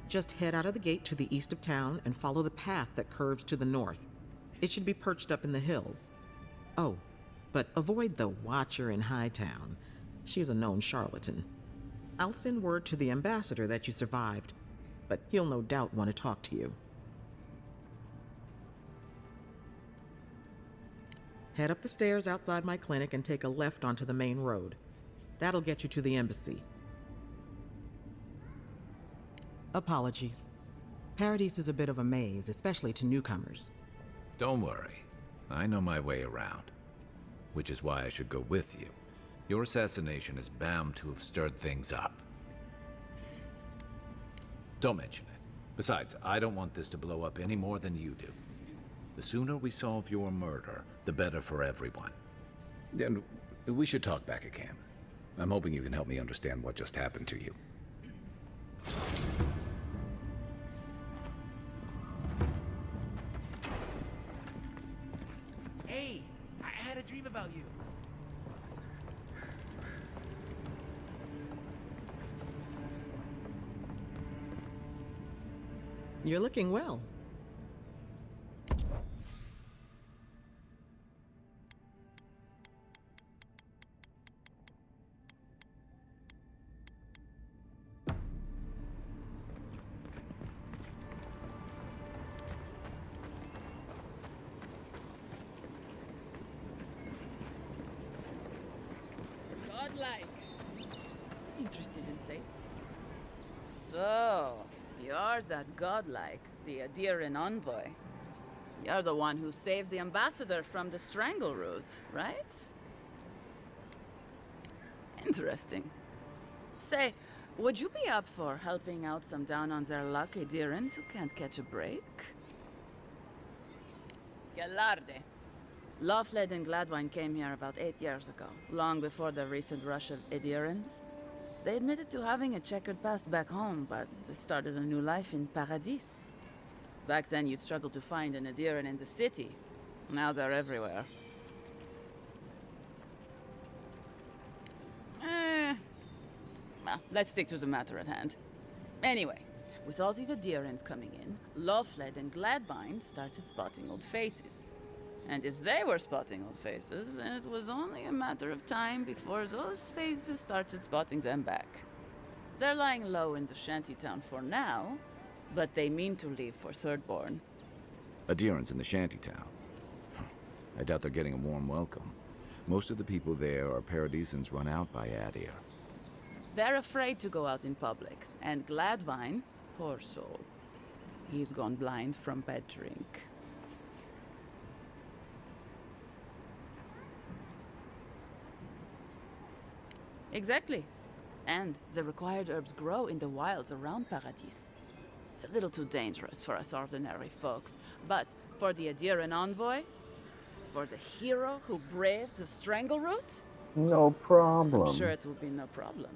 Just head out of the gate to the east of town and follow the path that curves to the north. It should be perched up in the hills. Oh, but avoid the Watcher in Hightown. She's a known charlatan. I'll send word to the ambassador that you survived, but he'll no doubt want to talk to you. Head up the stairs outside my clinic and take a left onto the main road. That'll get you to the embassy. Apologies. Paradise is a bit of a maze, especially to newcomers. Don't worry. I know my way around. Which is why I should go with you. Your assassination is bound to have stirred things up. Don't mention it. Besides, I don't want this to blow up any more than you do. The sooner we solve your murder, the better for everyone. And we should talk back at camp. I'm hoping you can help me understand what just happened to you. Hey, I had a dream about you. You're looking well. Godlike. Interested in say? So, you're that godlike, the Adiran envoy. You're the one who saves the ambassador from the Strangleroot, right? Interesting. Say, would you be up for helping out some down-on-their-luck Adirans who can't catch a break? Galarde. Lawfled and Gladwine came here about 8 years ago, long before the recent rush of Adirans. They admitted to having a checkered past back home, but they started a new life in Paradis. Back then, you'd struggle to find an Adiran in the city. Now they're everywhere. Well, let's stick to the matter at hand. Anyway, with all these adherents coming in, Loveled and Gladvine started spotting old faces. And if they were spotting old faces, it was only a matter of time before those faces started spotting them back. They're lying low in the shantytown for now, but they mean to leave for Thirdborn. Adherents in the shantytown. I doubt they're getting a warm welcome. Most of the people there are paradisans run out by Adir. They're afraid to go out in public, and Gladvine, poor soul, he's gone blind from bad drink. Exactly. And the required herbs grow in the wilds around Paradis. It's a little too dangerous for us ordinary folks, but for the Adiran envoy, for the hero who braved the strangle route, No problem. I'm sure it will be no problem.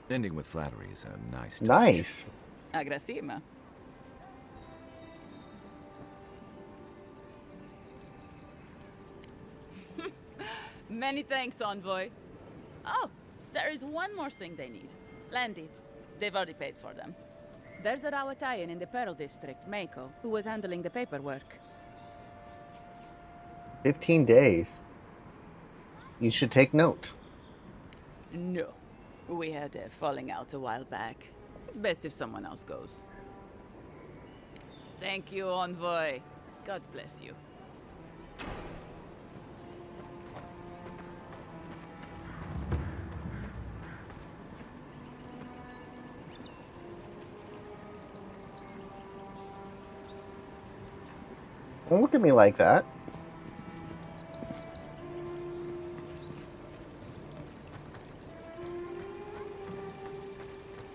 Ending with flattery is a nice touch. Nice. Agrasima. Many thanks, envoy. Oh, there is one more thing they need. Land deeds. They've already paid for them. There's a Rawatayan in the Pearl District, Mako, who was handling the paperwork. 15 days. You should take note. No. We had a falling out a while back. It's best if someone else goes. Thank you, envoy. God bless you. Don't look at me like that.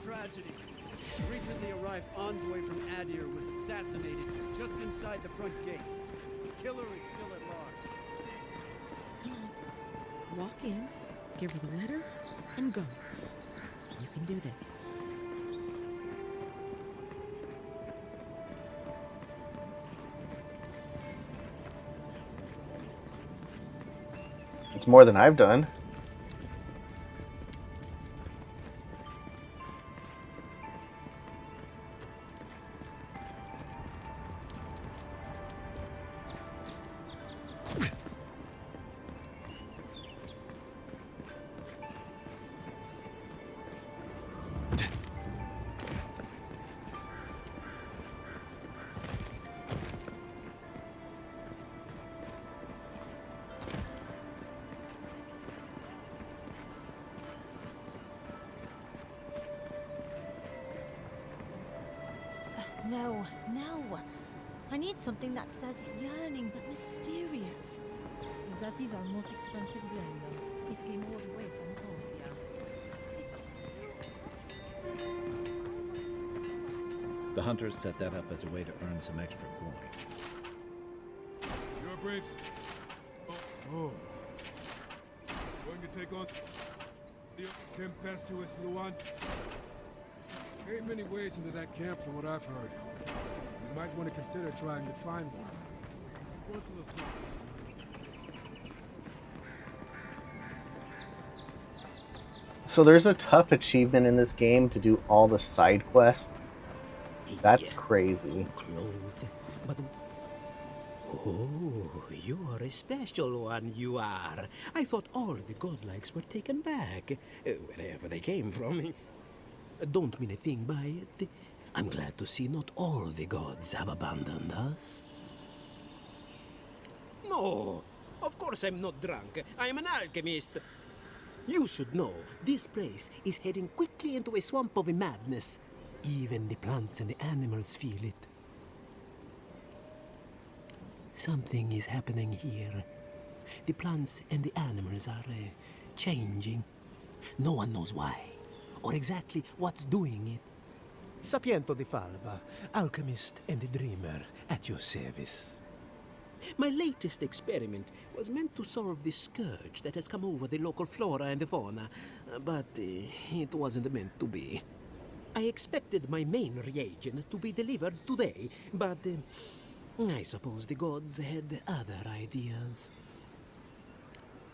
Tragedy. Recently arrived envoy from Adir was assassinated just inside the front gates. The killer is still at large. Walk in, give her the letter, and go. You can do this. It's more than I've done. No, no. I need something that says yearning but mysterious. That is our most expensive blend. It came all the way from Corsia. The hunters set that up as a way to earn some extra coin. Your braves. Oh. Going to take on the tempestuous Luan? Ain't many ways into that camp from what I've heard. You might want to consider trying to find one. Frontal assault. So there's a tough achievement in this game to do all the side quests. That's crazy. Closed, but oh, you are a special one, you are. I thought all the godlikes were taken back, wherever they came from. Don't mean a thing by it. I'm glad to see not all the gods have abandoned us. No, of course I'm not drunk. I am an alchemist. You should know, this place is heading quickly into a swamp of madness. Even the plants and the animals feel it. Something is happening here. The plants and the animals are changing. No one knows why, or exactly what's doing it. Sapiento di Falva, alchemist and a dreamer, at your service. My latest experiment was meant to solve the scourge that has come over the local flora and the fauna, but it wasn't meant to be. I expected my main reagent to be delivered today, but I suppose the gods had other ideas.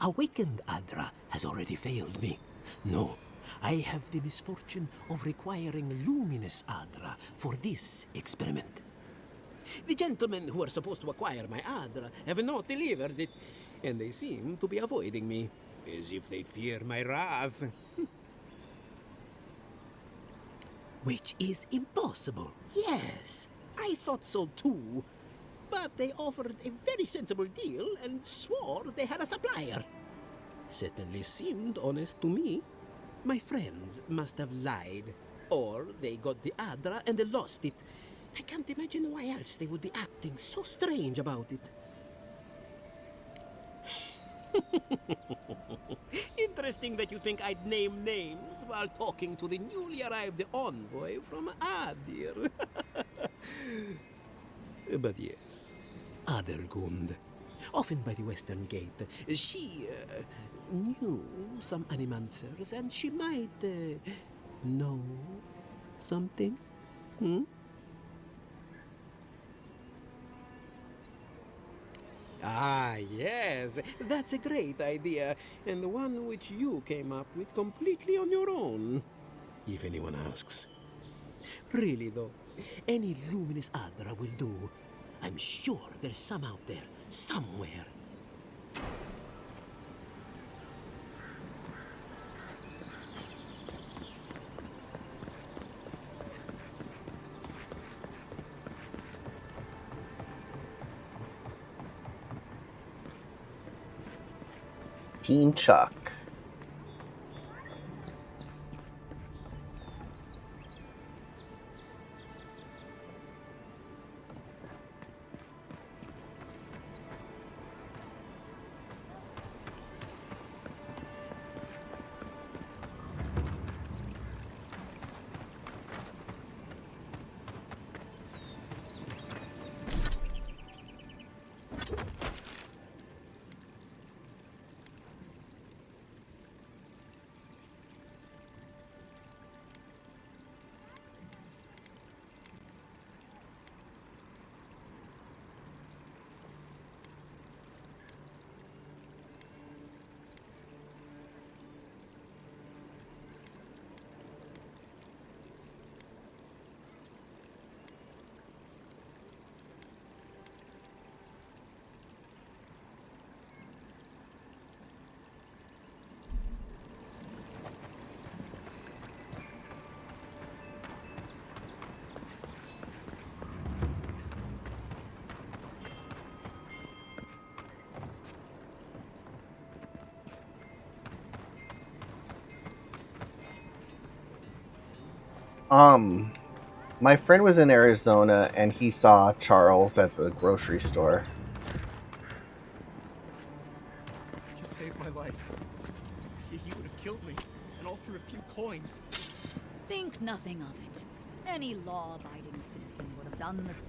Awakened Adra has already failed me. No, I have the misfortune of requiring luminous Adra for this experiment. The gentlemen who are supposed to acquire my Adra have not delivered it, and they seem to be avoiding me, as if they fear my wrath. Which is impossible. Yes, I thought so too. But they offered a very sensible deal and swore they had a supplier. Certainly seemed honest to me. My friends must have lied. Or they got the Adra and they lost it. I can't imagine why else they would be acting so strange about it. Interesting that you think I'd name names while talking to the newly arrived envoy from Adir. But yes, Adelgund, often by the western gate, she knew some animancers, and she might know something. Hmm? Ah, yes, that's a great idea, and one which you came up with completely on your own, if anyone asks. Really, though, any luminous Adra will do. I'm sure there's some out there, somewhere. Team Chuck. My friend was in Arizona and he saw Charles at the grocery store. You saved my life. He would have killed me, and all for a few coins. Think nothing of it. Any law-abiding citizen would have done the same.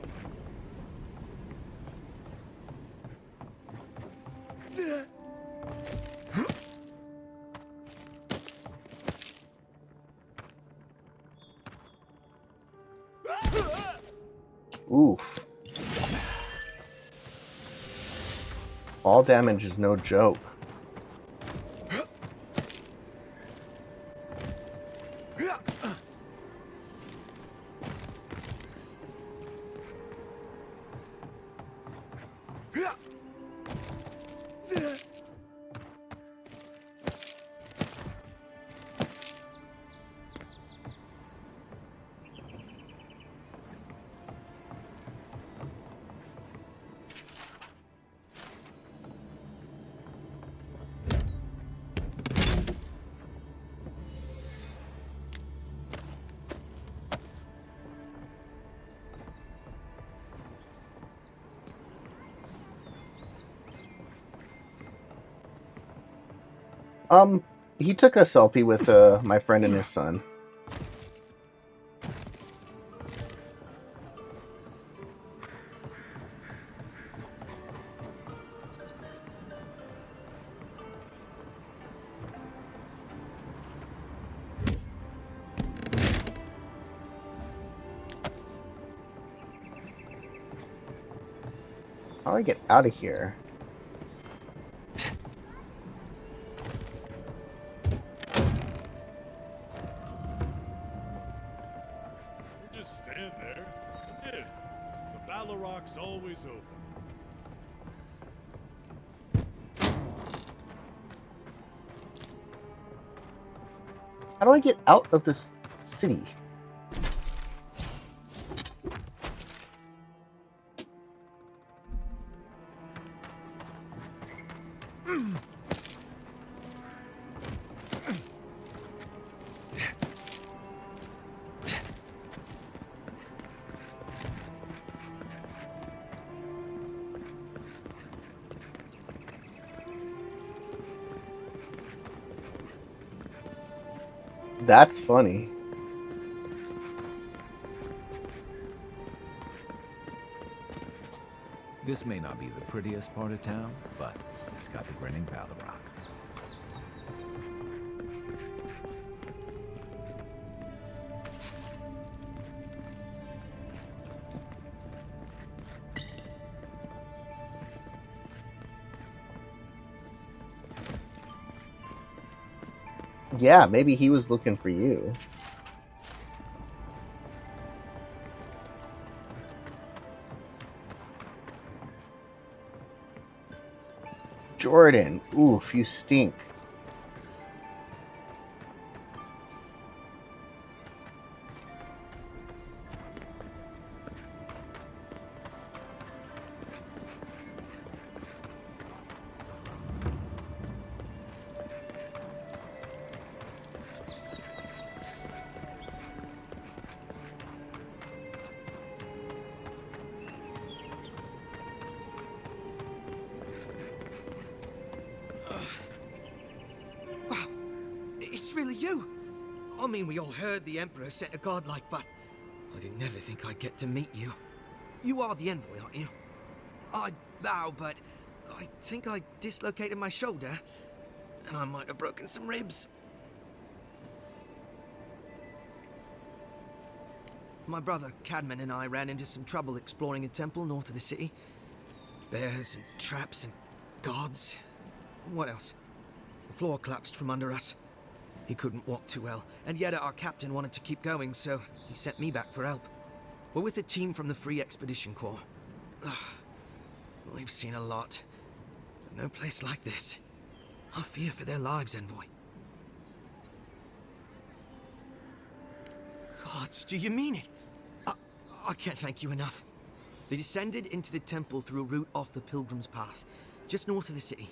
Oof. All damage is no joke. He took a selfie with my friend and his son. How do I get out of here? You just stand there. Yeah. The Baloroc's always open. How do I get out of this city? That's funny. This may not be the prettiest part of town, but it's got the grinning Balorock. Yeah, maybe he was looking for you. Jordan, oof, you stink. It's really you! I mean, we all heard the Emperor sent a godlike, but I didn't never think I'd get to meet you. You are the envoy, aren't you? I bow, but I think I dislocated my shoulder, and I might have broken some ribs. My brother, Cadman, and I ran into some trouble exploring a temple north of the city. Bears and traps and guards. What else? The floor collapsed from under us. He couldn't walk too well, and yet our captain wanted to keep going, so he sent me back for help. We're with a team from the Free Expedition Corps. We've seen a lot, but no place like this. I fear for their lives, Envoy. Gods, do you mean it? I can't thank you enough. They descended into the temple through a route off the Pilgrim's Path, just north of the city.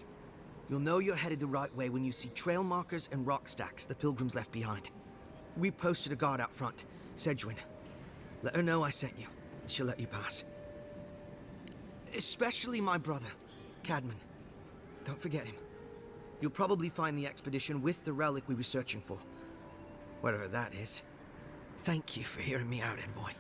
You'll know you're headed the right way when you see trail markers and rock stacks the Pilgrims left behind. We posted a guard out front, Sedgwin. Let her know I sent you, and she'll let you pass. Especially my brother, Cadman. Don't forget him. You'll probably find the expedition with the relic we were searching for. Whatever that is. Thank you for hearing me out, Envoy.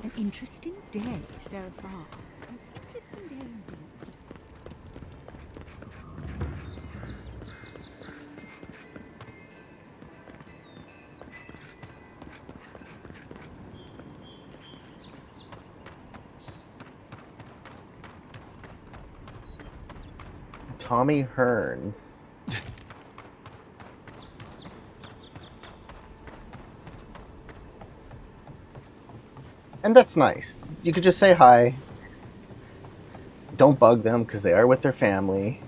An interesting day so far. An interesting day indeed. Tommy Hearns. And that's nice. You could just say hi. Don't bug them because they are with their family.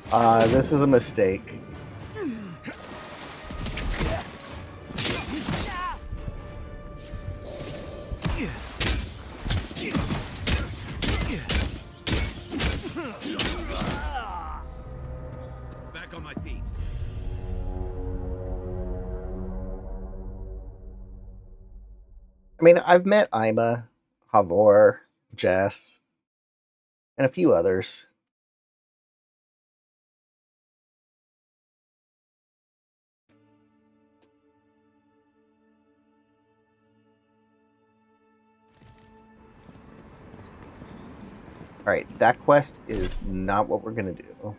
This is a mistake. Back on my feet. I mean, I've met Ima, Havor, Jess, and a few others. Alright, that quest is not what we're gonna do.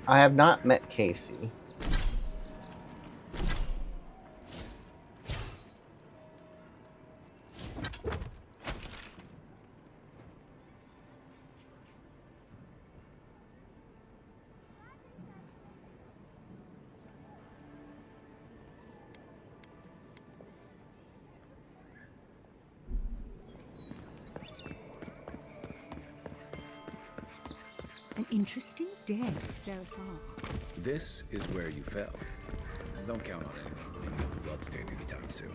I have not met Casey. An interesting day so far. This is where you fell. Don't count on anyone cleaning up the bloodstain anytime soon.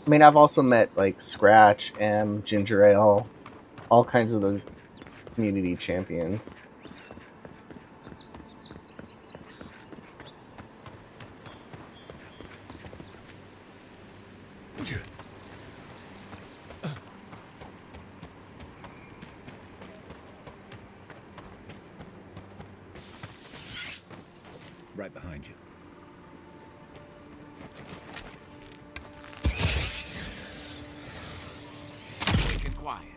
I mean, I've also met, like, Scratch, M, Ginger Ale, all kinds of the community champions. Right behind you. Quick and quiet.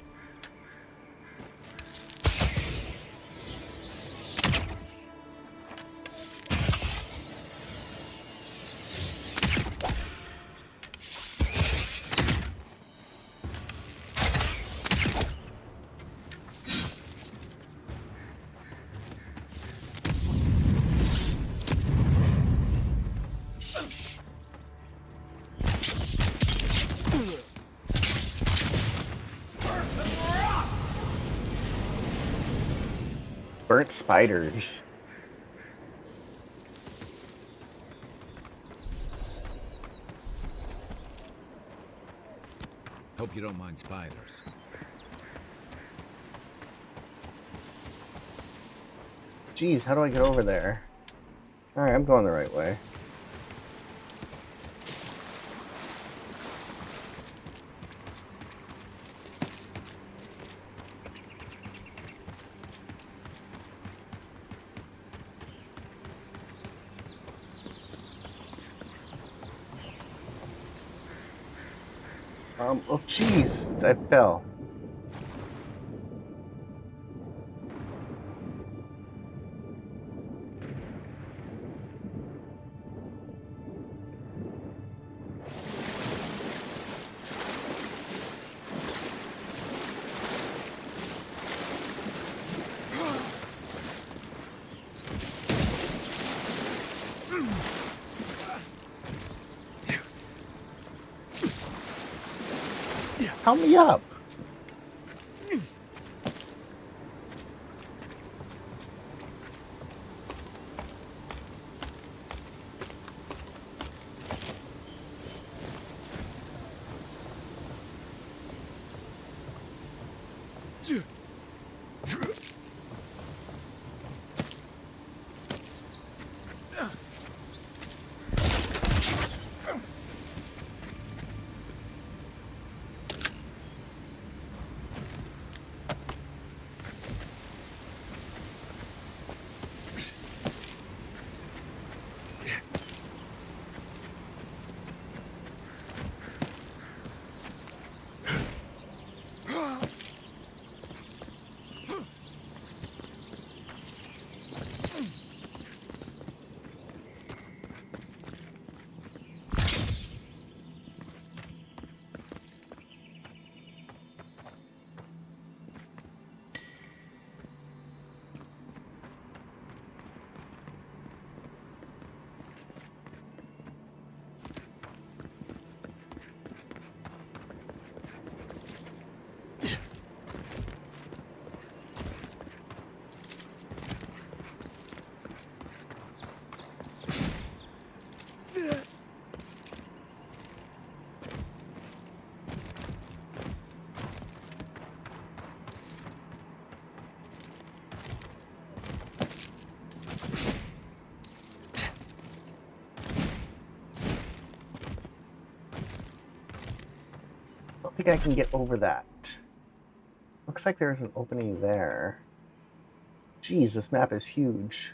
Burnt spiders. Hope you don't mind spiders. Jeez, how do I get over there? Alright, I'm going the right way. Oh jeez, I fell. Help me up. don't think I can get over that. Looks like there's an opening there. Jeez, this map is huge.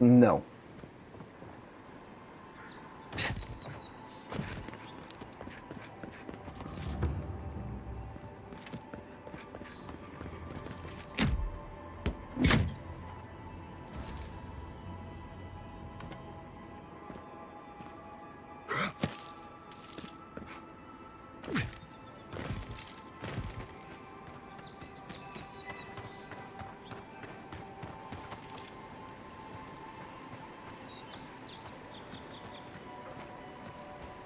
No.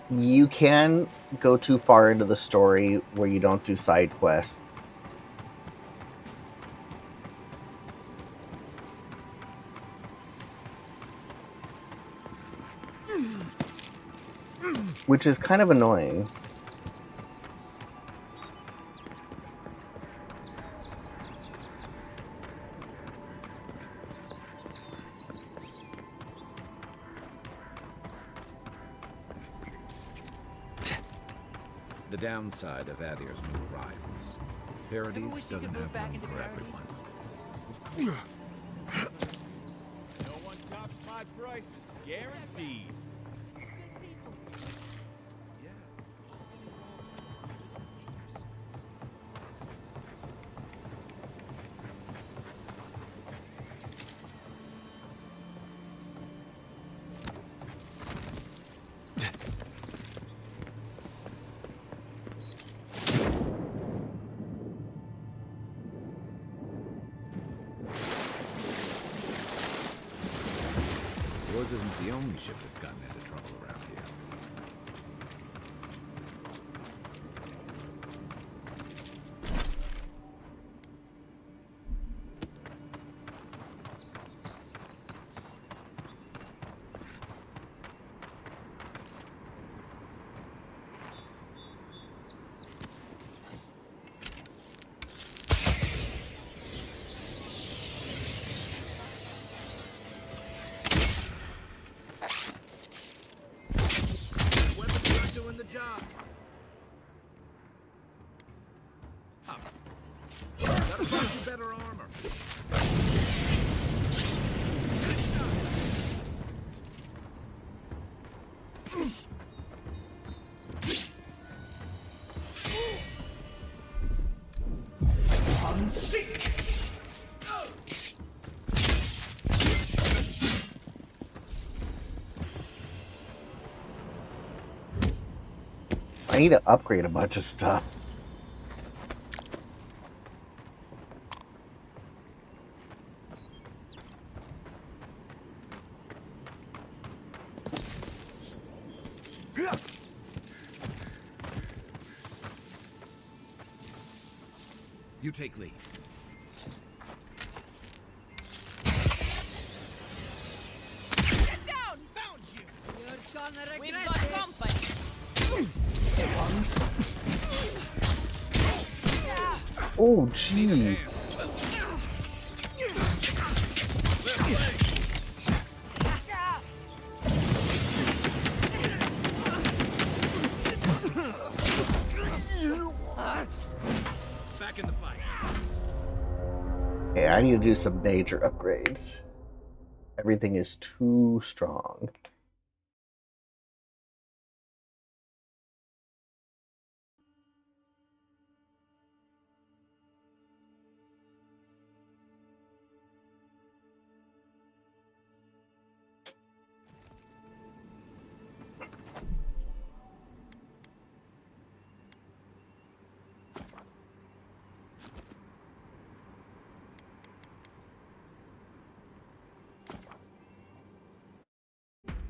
You can go too far into the story where you don't do side quests. Which is kind of annoying. The downside of Adir's new arrivals. Paradise doesn't have room for everyone. No one tops my prices, guaranteed. Yours isn't the only ship that's gotten into trouble around here. Doing the job. Gotta find you better armor. Unseek! I need to upgrade a bunch of stuff. You take lead. Get down! Found you! You're gonna regret We've got company. Oh, jeez. Back in the fight. Okay, I need to do some major upgrades. Everything is too strong.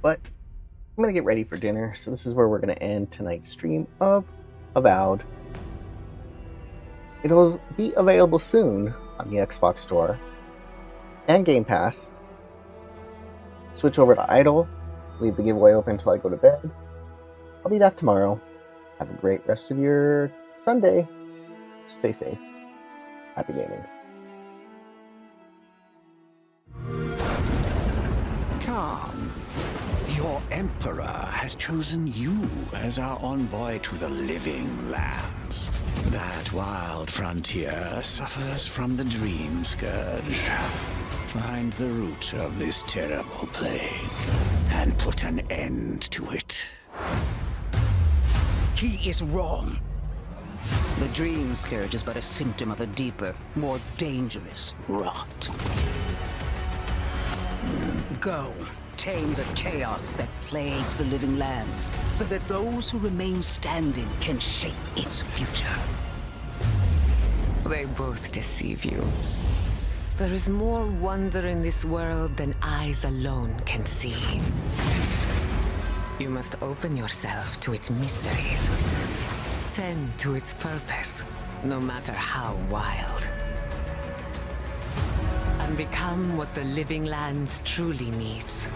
But I'm going to get ready for dinner, so this is where we're going to end tonight's stream of Avowed. It'll be available soon on the Xbox Store and Game Pass. Switch over to Idle, leave the giveaway open until I go to bed. I'll be back tomorrow. Have a great rest of your Sunday. Stay safe. Happy gaming. Come. Your Emperor has chosen you as our envoy to the living lands. That wild frontier suffers from the dream scourge. Find the root of this terrible plague and put an end to it. He is wrong. The dream scourge is but a symptom of a deeper, more dangerous rot. Go, tame the chaos that plagues the living lands, so that those who remain standing can shape its future. They both deceive you. There is more wonder in this world than eyes alone can see. You must open yourself to its mysteries. Tend to its purpose, no matter how wild. And become what the living lands truly needs.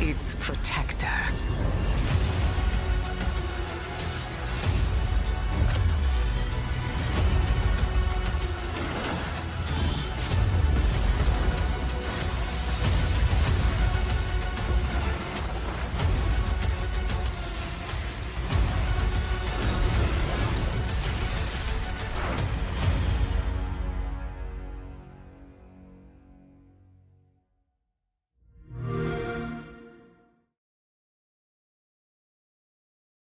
Its protector.